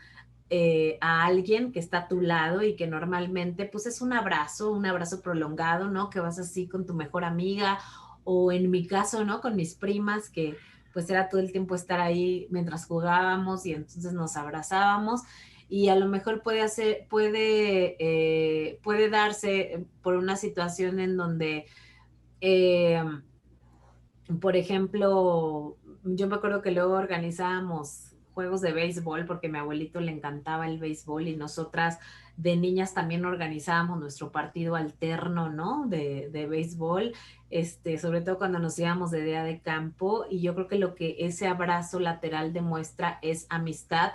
a alguien que está a tu lado y que normalmente pues es un abrazo prolongado, ¿no? Que vas así con tu mejor amiga o en mi caso, ¿no? Con mis primas que pues era todo el tiempo estar ahí mientras jugábamos y entonces nos abrazábamos y a lo mejor puede darse por una situación en donde eh, por ejemplo, yo me acuerdo que luego organizábamos juegos de béisbol porque a mi abuelito le encantaba el béisbol y nosotras de niñas también organizábamos nuestro partido alterno, ¿no? De béisbol, sobre todo cuando nos íbamos de día de campo y yo creo que lo que ese abrazo lateral demuestra es amistad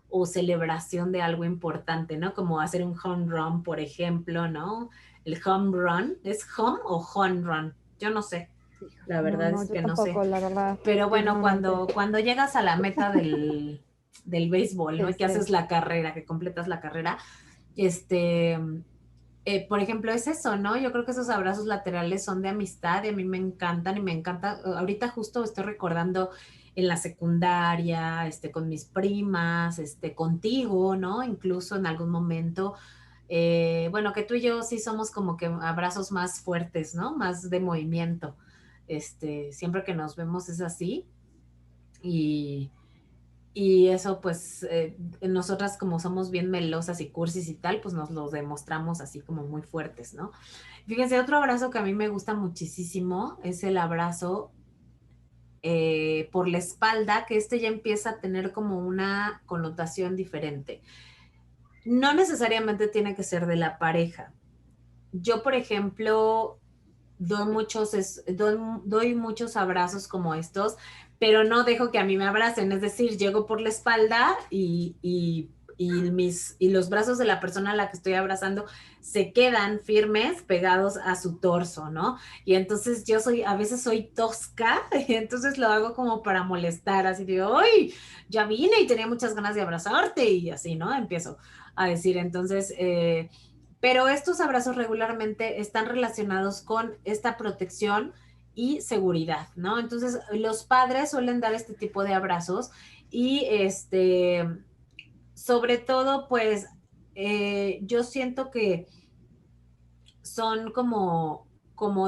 o celebración de algo importante, ¿no? Como hacer un home run, por ejemplo, ¿no? El home run, ¿es home o home run? Yo no sé. Hijo, La no, verdad no, es yo que no sé. tampoco, la verdad, Pero bueno, ignorante. cuando llegas a la meta del béisbol, ¿no? Sí, Y que sí. haces la carrera, que completas la carrera, este, por ejemplo, es eso, ¿no? Yo creo que esos abrazos laterales son de amistad y a mí me encantan y me encanta. Ahorita justo estoy recordando en la secundaria, con mis primas, contigo, ¿no? Incluso en algún momento. Bueno, que tú y yo sí somos como que abrazos más fuertes, ¿no? Más de movimiento. Siempre que nos vemos es así. Y, y eso, pues, nosotras como somos bien melosas y cursis y tal, pues nos los demostramos así como muy fuertes, ¿no? Fíjense, otro abrazo que a mí me gusta muchísimo es el abrazo por la espalda, que ya empieza a tener como una connotación diferente. No necesariamente tiene que ser de la pareja. Yo, por ejemplo, doy muchos abrazos como estos, pero no dejo que a mí me abracen, es decir, llego por la espalda y los brazos de la persona a la que estoy abrazando se quedan firmes, pegados a su torso, ¿no? Y entonces a veces soy tosca, y entonces lo hago como para molestar, así digo, ¡ay! Ya vine y tenía muchas ganas de abrazarte y así, ¿no? Empiezo a decir, entonces, pero estos abrazos regularmente están relacionados con esta protección y seguridad, ¿no? Entonces, los padres suelen dar este tipo de abrazos y sobre todo, pues, yo siento que son como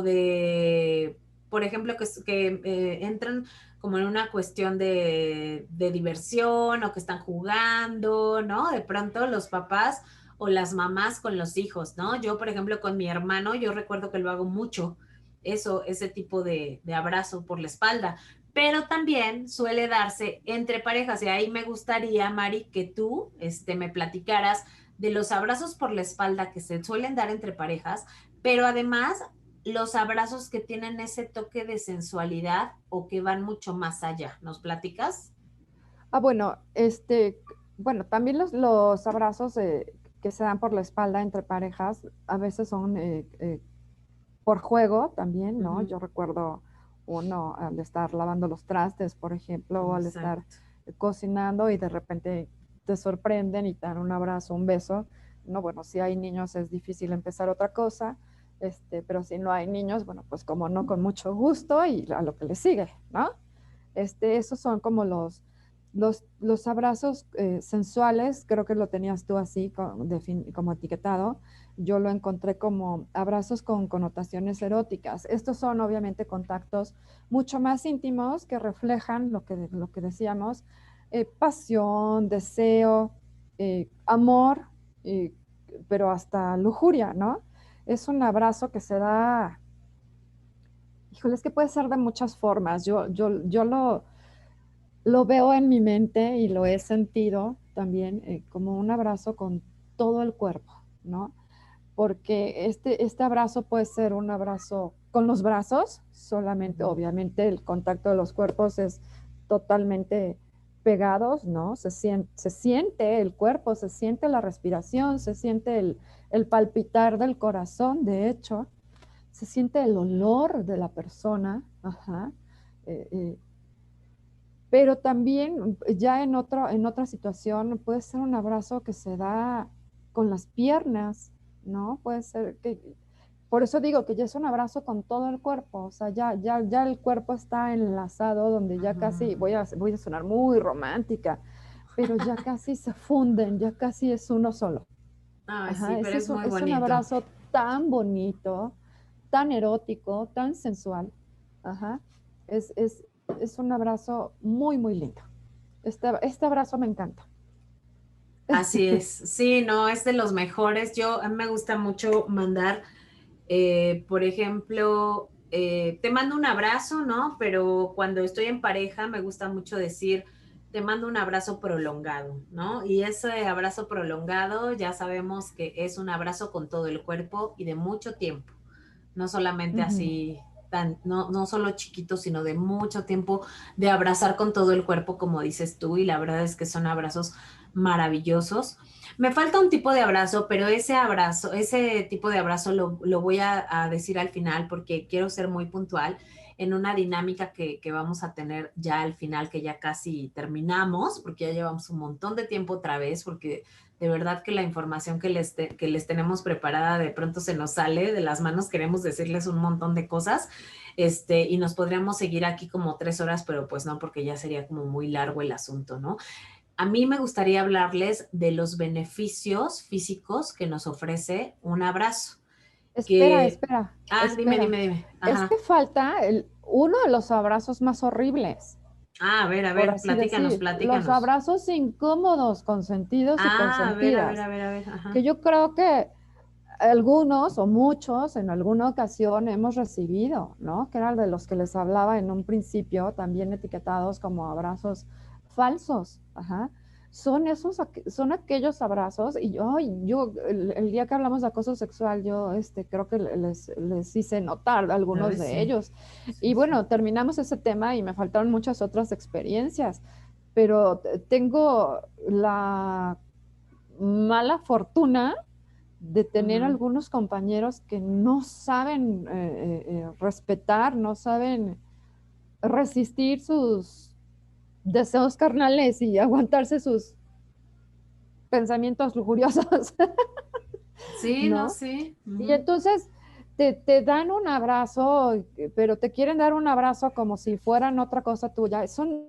de, por ejemplo, que entran como en una cuestión de diversión o que están jugando, ¿no? De pronto los papás o las mamás con los hijos, ¿no? Yo, por ejemplo, con mi hermano, yo recuerdo que lo hago mucho, ese tipo de abrazo por la espalda, pero también suele darse entre parejas y ahí me gustaría, Mari, que tú me platicaras de los abrazos por la espalda que se suelen dar entre parejas, pero además los abrazos que tienen ese toque de sensualidad o que van mucho más allá. ¿Nos platicas? Bueno, bueno, también los abrazos que se dan por la espalda entre parejas a veces son por juego también, Uh ¿no? -huh. Yo recuerdo uno al estar lavando los trastes, por ejemplo, o al estar Exacto. cocinando y de repente te sorprenden y te dan un abrazo, un beso. No, bueno, si hay niños es difícil empezar otra cosa, pero si no hay niños, bueno, pues como no, con mucho gusto y a lo que le sigue, ¿no? Esos son como los abrazos sensuales, creo que lo tenías tú así como etiquetado. Yo lo encontré como abrazos con connotaciones eróticas. Estos son obviamente contactos mucho más íntimos que reflejan lo que decíamos, pasión, deseo, amor, eh, pero hasta lujuria, ¿no? Es un abrazo que se da, híjole, es que puede ser de muchas formas. Yo lo veo en mi mente y lo he sentido también como un abrazo con todo el cuerpo, ¿no? Porque este abrazo puede ser un abrazo con los brazos, solamente, obviamente el contacto de los cuerpos es totalmente pegados, ¿no? Se siente el cuerpo, se siente la respiración, se siente el palpitar del corazón, de hecho, se siente el olor de la persona, ajá. Eh, eh, pero también ya en otra situación puede ser un abrazo que se da con las piernas, ¿no? Puede ser que, por eso digo que ya es un abrazo con todo el cuerpo, o sea, ya el cuerpo está enlazado donde ya casi, voy a sonar muy romántica, pero ya casi se funden, ya casi es uno solo. Ay, sí, Ajá, pero es muy es un bonito. abrazo tan bonito, tan erótico, tan sensual. Ajá, es, es, es un abrazo muy, muy lindo. Este abrazo me encanta. Así es. Sí, no, es de los mejores. A mí me gusta mucho mandar, por ejemplo, te mando un abrazo, ¿no? Pero cuando estoy en pareja me gusta mucho decir, te mando un abrazo prolongado, ¿no? Y ese abrazo prolongado ya sabemos que es un abrazo con todo el cuerpo y de mucho tiempo, no solamente Ujú. así, no solo chiquito, sino de mucho tiempo, de abrazar con todo el cuerpo, como dices tú, y la verdad es que son abrazos maravillosos. Me falta un tipo de abrazo, pero ese tipo de abrazo lo voy a decir al final porque quiero ser muy puntual en una dinámica que vamos a tener ya al final, que ya casi terminamos, porque ya llevamos un montón de tiempo otra vez, porque de verdad que la información que les tenemos preparada de pronto se nos sale de las manos, queremos decirles un montón de cosas, y nos podríamos seguir aquí como 3 horas, pero pues no, porque ya sería como muy largo el asunto, ¿no? A mí me gustaría hablarles de los beneficios físicos que nos ofrece un abrazo, Espera, que, espera, dime, espera. dime, Es ajá. que falta uno de los abrazos más horribles, A por ver, así platícanos, decir, los platícanos. abrazos incómodos, consentidos y A ver, a ver, consentidas, a ver, a ver, que ajá. yo creo que algunos o muchos en alguna ocasión hemos recibido, ¿no? Que eran de los que les hablaba en un principio, también etiquetados como abrazos falsos. Ajá. Son aquellos abrazos, y yo el día que hablamos de acoso sexual, yo creo que les hice notar algunos Ay, de sí, ellos. sí, Y sí. bueno, terminamos ese tema y me faltaron muchas otras experiencias, pero tengo la mala fortuna de tener Ujú. algunos compañeros que no saben respetar, no saben resistir sus deseos carnales y aguantarse sus pensamientos lujuriosos, Sí, no, ¿no? sí. Y Ujú. entonces te dan un abrazo, pero te quieren dar un abrazo como si fueran otra cosa tuya. Son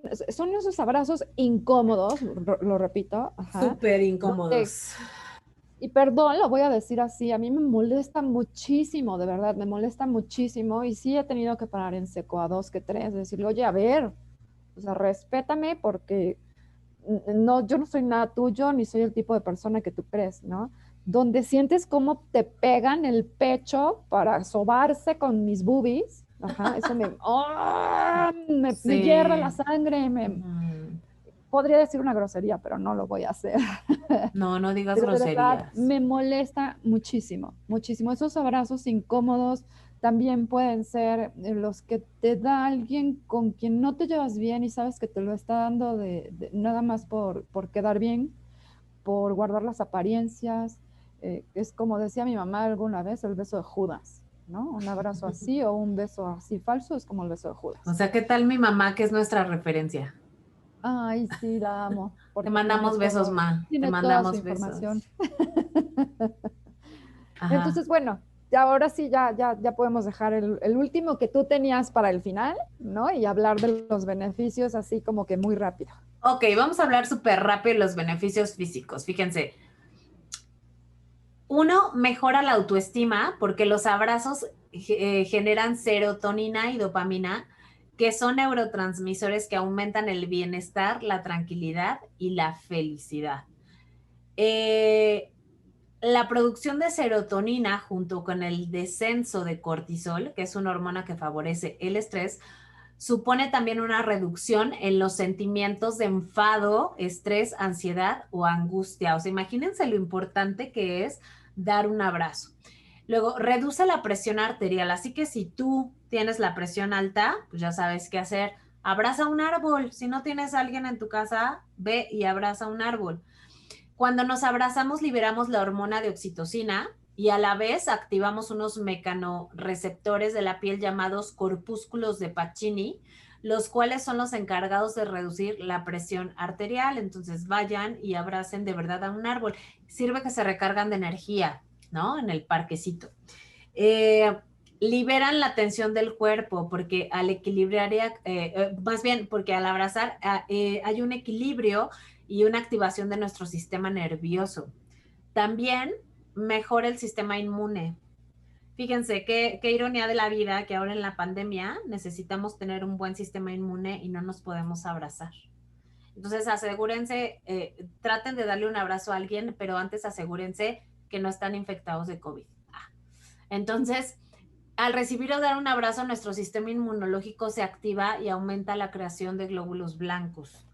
esos abrazos incómodos, lo repito, ajá, Súper donde incómodos. y perdón, lo voy a decir así, a mí me molesta muchísimo, de verdad, me molesta muchísimo y sí he tenido que parar en seco a dos que tres, decirle, oye, a ver, o sea, respétame porque no, yo no soy nada tuyo ni soy el tipo de persona que tú crees, ¿no? Donde sientes cómo te pegan el pecho para sobarse con mis boobies, ajá, eso ¡ah! Me hierve la Sí. sangre, Ujú. podría decir una grosería, pero no lo voy a hacer. No, no digas Pero de verdad groserías. me molesta muchísimo, muchísimo. Esos abrazos incómodos también pueden ser los que te da alguien con quien no te llevas bien y sabes que te lo está dando nada más por quedar bien, por guardar las apariencias. Es como decía mi mamá alguna vez, el beso de Judas, ¿no? Un abrazo así o un beso así falso es como el beso de O Judas. sea, ¿qué tal mi mamá, que es nuestra referencia? Ay, sí, la amo, Te porque mandamos besos, ma. Te tiene toda su mandamos besos. información. Ajá. Entonces, bueno, ahora sí ya podemos dejar el último que tú tenías para el final, ¿no? Y hablar de los beneficios así como que muy rápido. Ok, vamos a hablar súper rápido de los beneficios físicos. Fíjense, uno, mejora la autoestima porque los abrazos generan serotonina y dopamina, que son neurotransmisores que aumentan el bienestar, la tranquilidad y la felicidad. Eh, la producción de serotonina junto con el descenso de cortisol, que es una hormona que favorece el estrés, supone también una reducción en los sentimientos de enfado, estrés, ansiedad o angustia. O sea, imagínense lo importante que es dar un abrazo. Luego, reduce la presión arterial. Así que si tú tienes la presión alta, pues ya sabes qué hacer. Abraza un árbol. Si no tienes a alguien en tu casa, ve y abraza un árbol. Cuando nos abrazamos, liberamos la hormona de oxitocina y a la vez activamos unos mecanorreceptores de la piel llamados corpúsculos de Pacini, los cuales son los encargados de reducir la presión arterial. Entonces vayan y abracen de verdad a un árbol. Sirve que se recargan de energía, ¿no? En el parquecito. Eh, liberan la tensión del cuerpo, porque al equilibrar, más bien porque al abrazar hay un equilibrio y una activación de nuestro sistema nervioso. También mejora el sistema inmune. Fíjense qué ironía de la vida que ahora en la pandemia necesitamos tener un buen sistema inmune y no nos podemos abrazar. Entonces asegúrense, traten de darle un abrazo a alguien, pero antes asegúrense que no están infectados de COVID. Entonces, al recibir o dar un abrazo, nuestro sistema inmunológico se activa y aumenta la creación de glóbulos blancos.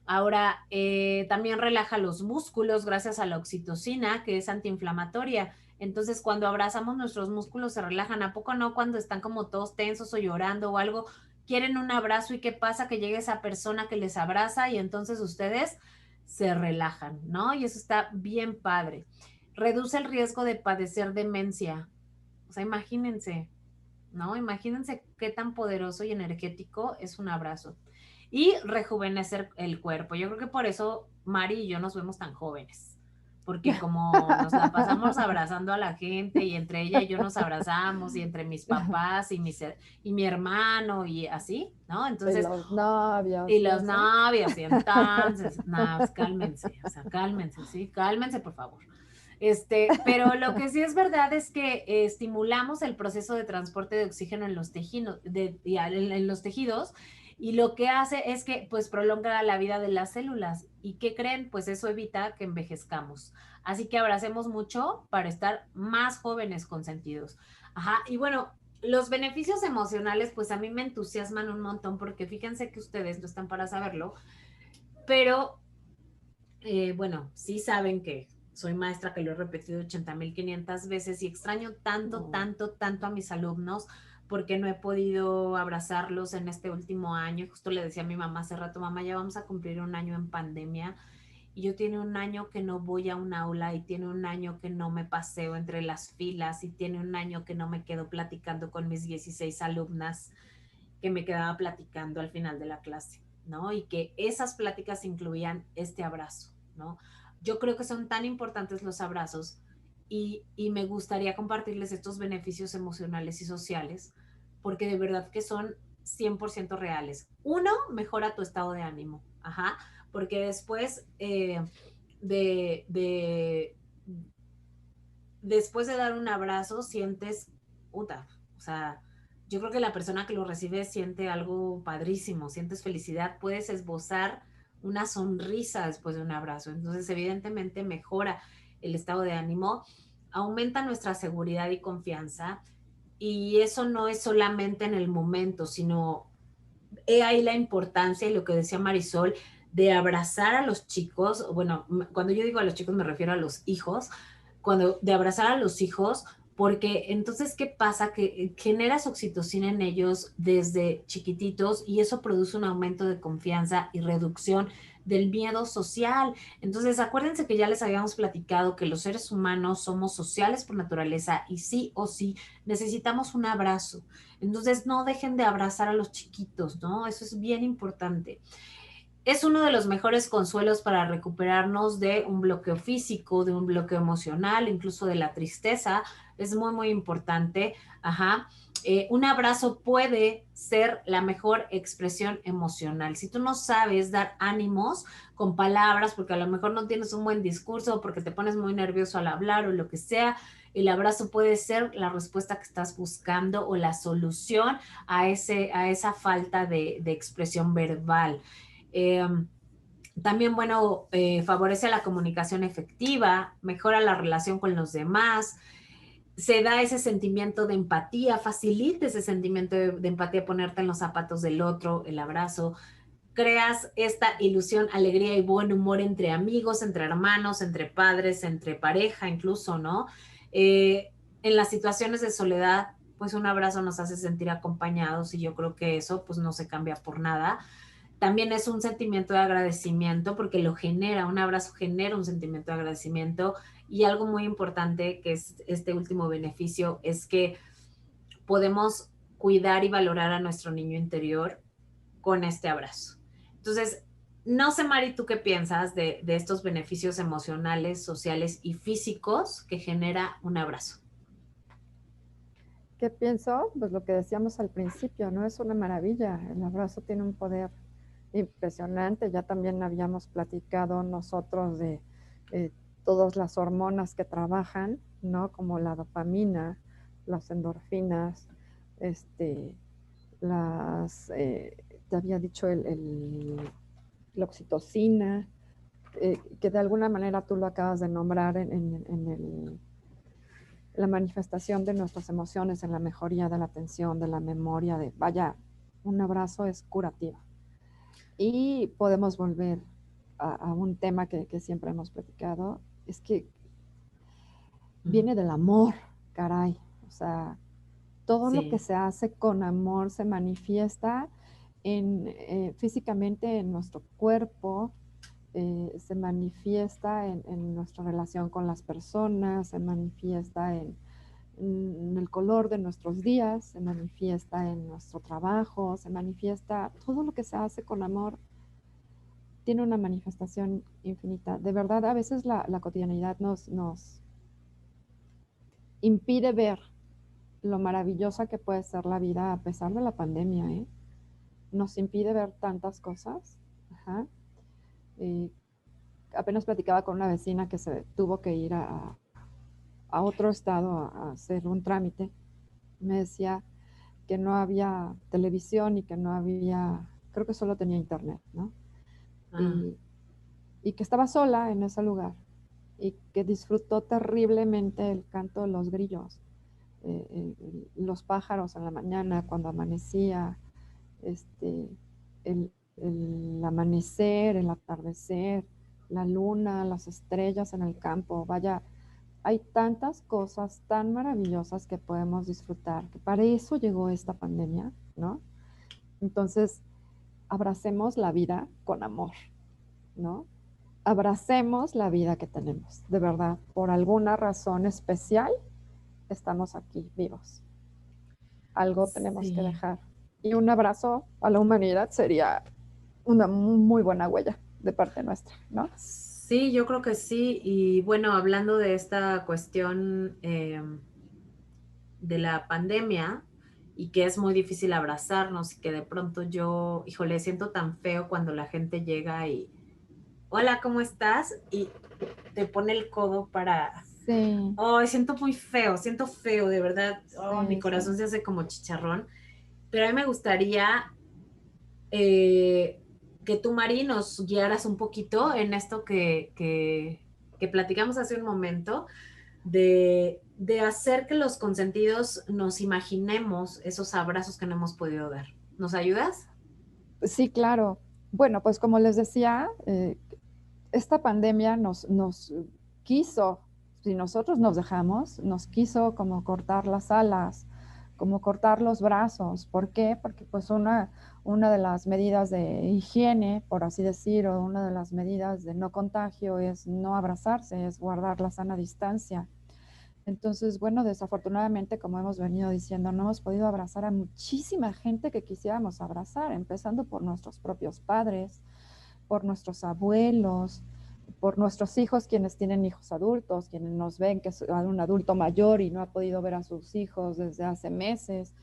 Ahora, también relaja los músculos gracias a la oxitocina, que es antiinflamatoria. Entonces, cuando abrazamos, nuestros músculos se relajan. ¿A poco no? Cuando están como todos tensos o llorando o algo, quieren un abrazo y ¿qué pasa? Que llegue esa persona que les abraza y entonces ustedes se relajan, ¿no? Y eso está bien padre. Reduce el riesgo de padecer demencia. O sea, imagínense, ¿no? Imagínense qué tan poderoso y energético es un abrazo. Y rejuvenecer el cuerpo. Yo creo que por eso Mari y yo nos vemos tan jóvenes. Porque como nos la pasamos abrazando a la gente y entre ella y yo nos abrazamos y entre mis papás y mi hermano y así, ¿no? Entonces, Y los novios. y los novios, y entonces, no, pues cálmense, o sea, cálmense, sí, cálmense, por favor. Pero lo que sí es verdad es que estimulamos el proceso de transporte de oxígeno en los tejidos, en los tejidos, y lo que hace es que pues prolonga la vida de las células. ¿Y qué creen? Pues eso evita que envejezcamos. Así que abracemos mucho para estar más jóvenes consentidos. Ajá, y bueno, los beneficios emocionales pues a mí me entusiasman un montón porque fíjense que ustedes no están para saberlo, pero bueno, sí saben que soy maestra, que lo he repetido 80,500 veces y extraño tanto, tanto, tanto a mis alumnos porque no he podido abrazarlos en este último año. Justo le decía a mi mamá hace rato, mamá, ya vamos a cumplir un año en pandemia y yo tiene un año que no voy a un aula y tiene un año que no me paseo entre las filas y tiene un año que no me quedo platicando con mis 16 alumnas que me quedaba platicando al final de la clase, ¿no? Y que esas pláticas incluían este abrazo, ¿no? Yo creo que son tan importantes los abrazos y me gustaría compartirles estos beneficios emocionales y sociales porque de verdad que son 100% reales. Uno, mejora tu estado de ánimo, ajá, porque después después de dar un abrazo sientes, puta, o sea, yo creo que la persona que lo recibe siente algo padrísimo, sientes felicidad, puedes esbozar una sonrisa después de un abrazo. Entonces, evidentemente mejora el estado de ánimo, aumenta nuestra seguridad y confianza. Y eso no es solamente en el momento, sino he ahí la importancia y lo que decía Marisol de abrazar a los chicos. Bueno, cuando yo digo a los chicos me refiero a los hijos, de abrazar a los hijos, porque entonces, ¿qué pasa? Que generas oxitocina en ellos desde chiquititos y eso produce un aumento de confianza y reducción del miedo social. Entonces, acuérdense que ya les habíamos platicado que los seres humanos somos sociales por naturaleza y sí o sí necesitamos un abrazo. Entonces, no dejen de abrazar a los chiquitos, ¿no? Eso es bien importante. Es uno de los mejores consuelos para recuperarnos de un bloqueo físico, de un bloqueo emocional, incluso de la tristeza. Es muy, muy importante. Ajá. Un abrazo puede ser la mejor expresión emocional. Si tú no sabes dar ánimos con palabras, porque a lo mejor no tienes un buen discurso, porque te pones muy nervioso al hablar o lo que sea, el abrazo puede ser la respuesta que estás buscando o la solución a esa falta de expresión verbal. Eh, También, bueno, favorece la comunicación efectiva, mejora la relación con los demás, se da ese sentimiento de empatía, facilita ese sentimiento de empatía, ponerte en los zapatos del otro, el abrazo, creas esta ilusión, alegría y buen humor entre amigos, entre hermanos, entre padres, entre pareja incluso, ¿no? En las situaciones de soledad, pues un abrazo nos hace sentir acompañados y yo creo que eso pues no se cambia por nada. También es un sentimiento de agradecimiento porque lo genera, un abrazo genera un sentimiento de agradecimiento y algo muy importante que es este último beneficio es que podemos cuidar y valorar a nuestro niño interior con este abrazo. Entonces, no sé, Mari, ¿tú qué piensas de estos beneficios emocionales, sociales y físicos que genera un abrazo? ¿Qué pienso? Pues lo que decíamos al principio, ¿no? Es una maravilla. El abrazo tiene un poder impresionante. Ya también habíamos platicado nosotros de eh, todas las hormonas que trabajan, ¿no? Como la dopamina, las endorfinas, este, te había dicho la oxitocina, que de alguna manera tú lo acabas de nombrar la manifestación de nuestras emociones, en la mejoría de la atención, de la memoria, vaya, un abrazo es curativo. Y podemos volver a un tema que siempre hemos platicado, es que viene del amor, caray. O sea, todo lo que Sí, se hace con amor se manifiesta físicamente en nuestro cuerpo, se manifiesta en nuestra relación con las personas, se manifiesta en el color de nuestros días, se manifiesta en nuestro trabajo, se manifiesta, todo lo que se hace con amor tiene una manifestación infinita. De verdad, a veces la cotidianidad nos impide ver lo maravillosa que puede ser la vida a pesar de la pandemia, ¿eh? Nos impide ver tantas cosas. Ajá. Eh, Apenas platicaba con una vecina que se tuvo que ir a otro estado a hacer un trámite. Me decía que no había televisión y que no había, creo que solo tenía internet, ¿no? ah, Y, y que estaba sola en ese lugar y que disfrutó terriblemente el canto de los grillos, los pájaros en la mañana cuando amanecía, este, el amanecer, el atardecer, la luna, las estrellas en el campo. Vaya, hay tantas cosas tan maravillosas que podemos disfrutar, que para eso llegó esta pandemia, ¿no? Entonces, abracemos la vida con amor, ¿no? Abracemos la vida que tenemos, de verdad, por alguna razón especial estamos aquí vivos. Algo tenemos que sí. dejar. Y un abrazo a la humanidad sería una muy buena huella de parte nuestra, ¿no? Sí, yo creo que sí. Y bueno, hablando de esta cuestión de la pandemia y que es muy difícil abrazarnos y que de pronto yo, híjole, siento tan feo cuando la gente llega y, hola, ¿cómo estás? Y te pone el codo para, Sí, oh, siento feo, de verdad, oh, mi sí, corazón sí. se hace como chicharrón, pero a mí me gustaría eh, que tú, Mari, nos guiaras un poquito en esto que platicamos hace un momento, de hacer que los consentidos nos imaginemos esos abrazos que no hemos podido dar. ¿Nos ayudas? Sí, claro. Bueno, pues como les decía, esta pandemia nos quiso, si nosotros nos dejamos, nos quiso como cortar las alas, como cortar los brazos. ¿Por qué? Porque pues una de las medidas de higiene, por así decir, o una de las medidas de no contagio es no abrazarse, es guardar la sana distancia. Entonces, bueno, desafortunadamente, como hemos venido diciendo, no hemos podido abrazar a muchísima gente que quisiéramos abrazar, empezando por nuestros propios padres, por nuestros abuelos, por nuestros hijos, quienes tienen hijos adultos, quienes nos ven que es un adulto mayor y no ha podido ver a sus hijos desde hace meses,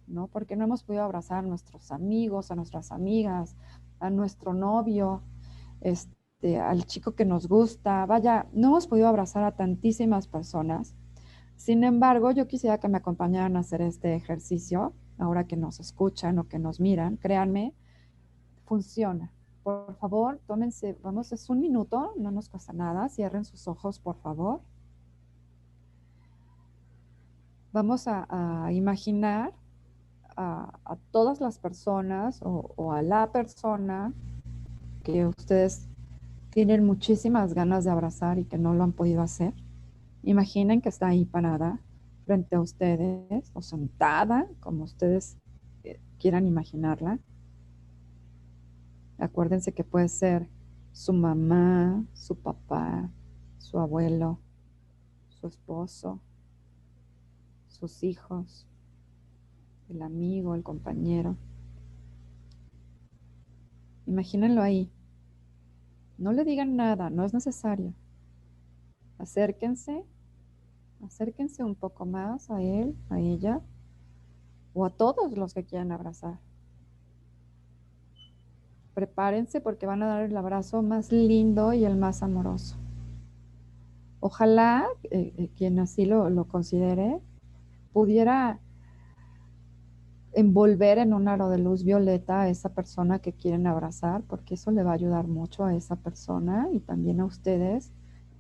¿no? Porque no hemos podido abrazar a nuestros amigos, a nuestras amigas, a nuestro novio, al chico que nos gusta. Vaya, no hemos podido abrazar a tantísimas personas. Sin embargo, yo quisiera que me acompañaran a hacer este ejercicio, ahora que nos escuchan o que nos miran, créanme, funciona. Por favor, tómense, vamos, es un minuto, no nos cuesta nada, cierren sus ojos, por favor. Vamos a imaginar a todas las personas o a la persona que ustedes tienen muchísimas ganas de abrazar y que no lo han podido hacer. Imaginen que está ahí parada frente a ustedes o sentada, como ustedes quieran imaginarla. Acuérdense que puede ser su mamá, su papá, su abuelo, su esposo, sus hijos, el amigo, el compañero. Imagínenlo ahí. No le digan nada, no es necesario. Acérquense, acérquense un poco más a él, a ella, o a todos los que quieran abrazar. Prepárense porque van a dar el abrazo más lindo y el más amoroso. Ojalá quien así lo considere pudiera envolver en un aro de luz violeta a esa persona que quieren abrazar, porque eso le va a ayudar mucho a esa persona y también a ustedes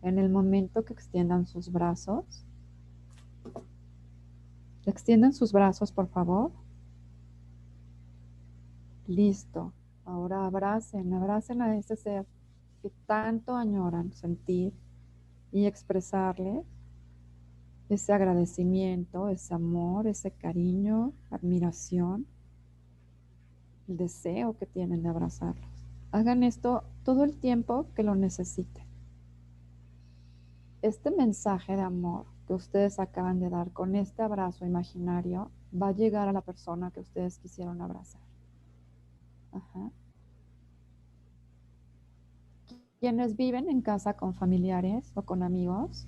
en el momento que extiendan sus brazos. Extiendan sus brazos, por favor. Listo. Ahora abracen a ese ser que tanto añoran sentir y expresarle ese agradecimiento, ese amor, ese cariño, admiración, el deseo que tienen de abrazarlos. Hagan esto todo el tiempo que lo necesiten. Este mensaje de amor que ustedes acaban de dar con este abrazo imaginario va a llegar a la persona que ustedes quisieron abrazar. Ajá. Quienes viven en casa con familiares o con amigos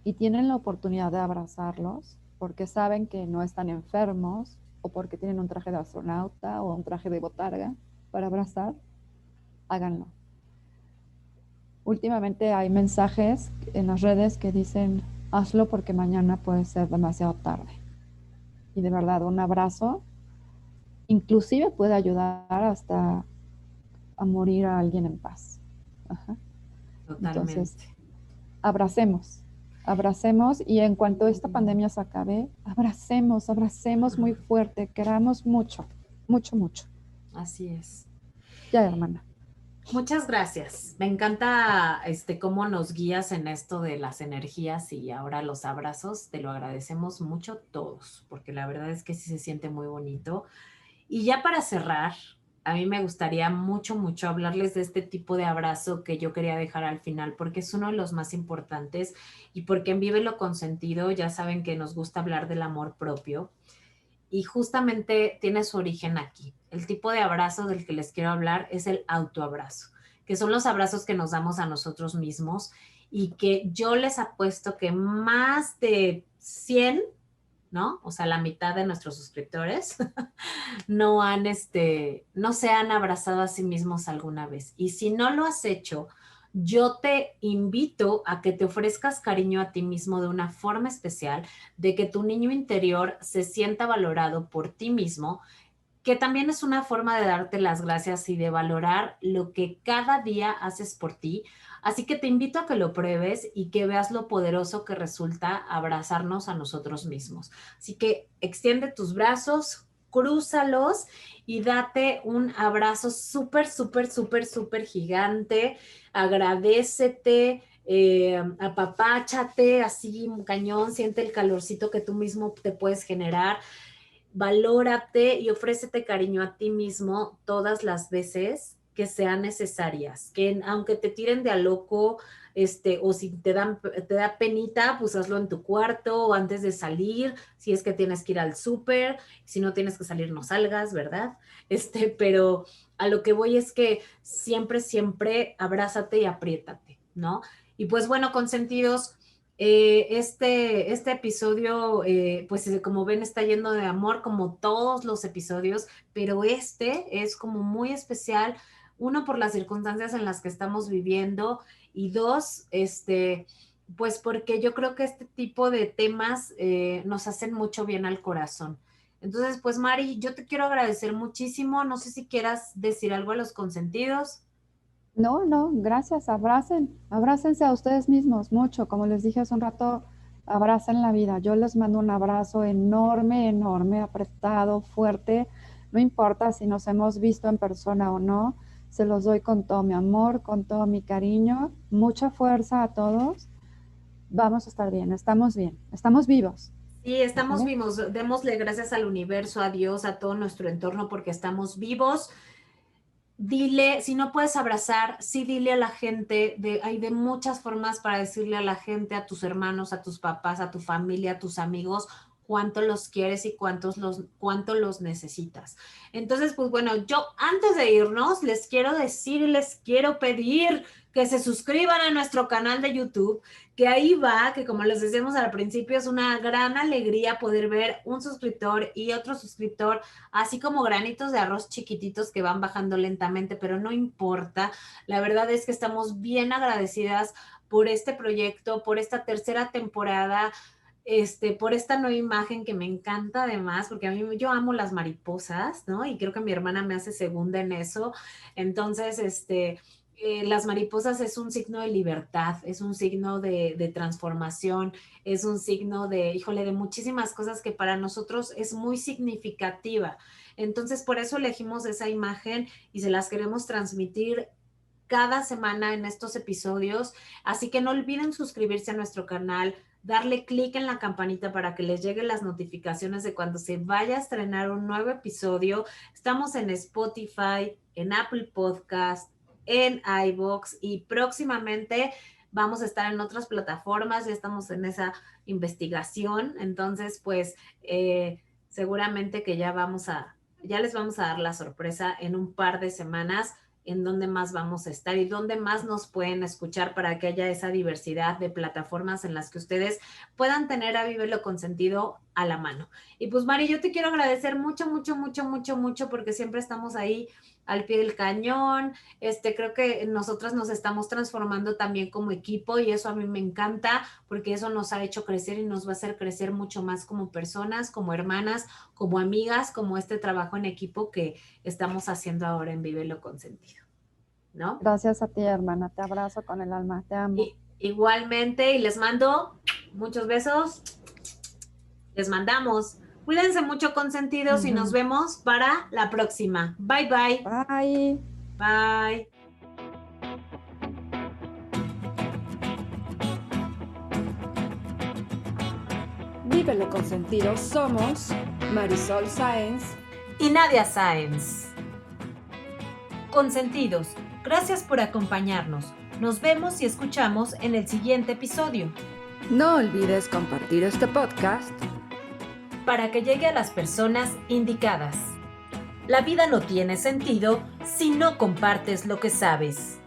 y tienen la oportunidad de abrazarlos porque saben que no están enfermos o porque tienen un traje de astronauta o un traje de botarga para abrazar, háganlo. Últimamente hay mensajes en las redes que dicen, hazlo porque mañana puede ser demasiado tarde. Y de verdad, un abrazo inclusive puede ayudar hasta a morir a alguien en paz. Ajá. Totalmente. Entonces, abracemos y en cuanto esta pandemia se acabe, abracemos muy fuerte, queramos mucho. Así es. Ya, hermana. Muchas gracias. Me encanta cómo nos guías en esto de las energías y ahora los abrazos. Te lo agradecemos mucho todos, porque la verdad es que sí se siente muy bonito. Y ya para cerrar, a mí me gustaría mucho hablarles de este tipo de abrazo que yo quería dejar al final, porque es uno de los más importantes y porque en Vive lo Consentido ya saben que nos gusta hablar del amor propio. Y justamente tiene su origen aquí. El tipo de abrazo del que les quiero hablar es el autoabrazo, que son los abrazos que nos damos a nosotros mismos y que yo les apuesto que más de 100, ¿no? O sea, la mitad de nuestros suscriptores no se han abrazado a sí mismos alguna vez. Y si no lo has hecho, yo te invito a que te ofrezcas cariño a ti mismo de una forma especial, de que tu niño interior se sienta valorado por ti mismo, que también es una forma de darte las gracias y de valorar lo que cada día haces por ti. Así que te invito a que lo pruebes y que veas lo poderoso que resulta abrazarnos a nosotros mismos. Así que extiende tus brazos, crúzalos y date un abrazo súper gigante. Agradécete, apapáchate así, cañón, siente el calorcito que tú mismo te puedes generar. Valórate y ofrécete cariño a ti mismo todas las veces que sean necesarias, que aunque te tiren de a loco, o si te da penita, pues hazlo en tu cuarto o antes de salir, si es que tienes que ir al súper, si no tienes que salir, no salgas, ¿verdad? Pero a lo que voy es que siempre abrázate y apriétate, ¿no? Y pues bueno, consentidos, este episodio, pues como ven, está lleno de amor, como todos los episodios, pero este es como muy especial, uno, por las circunstancias en las que estamos viviendo, y dos, pues porque yo creo que este tipo de temas nos hacen mucho bien al corazón. Entonces, pues Mari, yo te quiero agradecer muchísimo, no sé si quieras decir algo a los consentidos. No, gracias, abrácense a ustedes mismos mucho, como les dije hace un rato, abracen la vida. Yo les mando un abrazo enorme, apretado, fuerte, no importa si nos hemos visto en persona o no, se los doy con todo mi amor, con todo mi cariño, mucha fuerza a todos. Vamos a estar bien, estamos vivos. Sí, estamos ¿Vale? vivos. Démosle gracias al universo, a Dios, a todo nuestro entorno porque estamos vivos. Dile, si no puedes abrazar, sí dile a la gente, hay de muchas formas para decirle a la gente, a tus hermanos, a tus papás, a tu familia, a tus amigos, cuánto los quieres y cuánto los necesitas. Entonces, pues bueno, yo antes de irnos les quiero decir y les quiero pedir que se suscriban a nuestro canal de YouTube, que ahí va, que como les decíamos al principio, es una gran alegría poder ver un suscriptor y otro suscriptor, así como granitos de arroz chiquititos que van bajando lentamente, pero no importa. La verdad es que estamos bien agradecidas por este proyecto, por esta tercera temporada, por esta nueva imagen que me encanta además, porque a mí yo amo las mariposas, ¿no? Y creo que mi hermana me hace segunda en eso. Entonces, las mariposas es un signo de libertad, es un signo de transformación, es un signo de muchísimas cosas que para nosotros es muy significativa. Entonces, por eso elegimos esa imagen y se las queremos transmitir cada semana en estos episodios. Así que no olviden suscribirse a nuestro canal, darle clic en la campanita para que les lleguen las notificaciones de cuando se vaya a estrenar un nuevo episodio. Estamos en Spotify, en Apple Podcast, en iVoox y próximamente vamos a estar en otras plataformas. Ya estamos en esa investigación. Entonces, pues seguramente que ya les vamos a dar la sorpresa en un par de semanas en dónde más vamos a estar y dónde más nos pueden escuchar para que haya esa diversidad de plataformas en las que ustedes puedan tener a Vívelo con Sentido a la mano. Y pues Mari, yo te quiero agradecer mucho, mucho, mucho, mucho, mucho, porque siempre estamos ahí al pie del cañón. Creo que nosotras nos estamos transformando también como equipo y eso a mí me encanta porque eso nos ha hecho crecer y nos va a hacer crecer mucho más como personas, como hermanas, como amigas, como este trabajo en equipo que estamos haciendo ahora en Vívelo con Sentido, ¿no? Gracias a ti, hermana. Te abrazo con el alma. Te amo. Igualmente, y les mando muchos besos. Les mandamos. Cuídense mucho, consentidos, y nos vemos para la próxima. Bye, bye. Bye. Bye. Vívelo con Sentido. Somos Marisol Sáenz y Nadia Sáenz. Consentidos, gracias por acompañarnos. Nos vemos y escuchamos en el siguiente episodio. No olvides compartir este podcast para que llegue a las personas indicadas. La vida no tiene sentido si no compartes lo que sabes.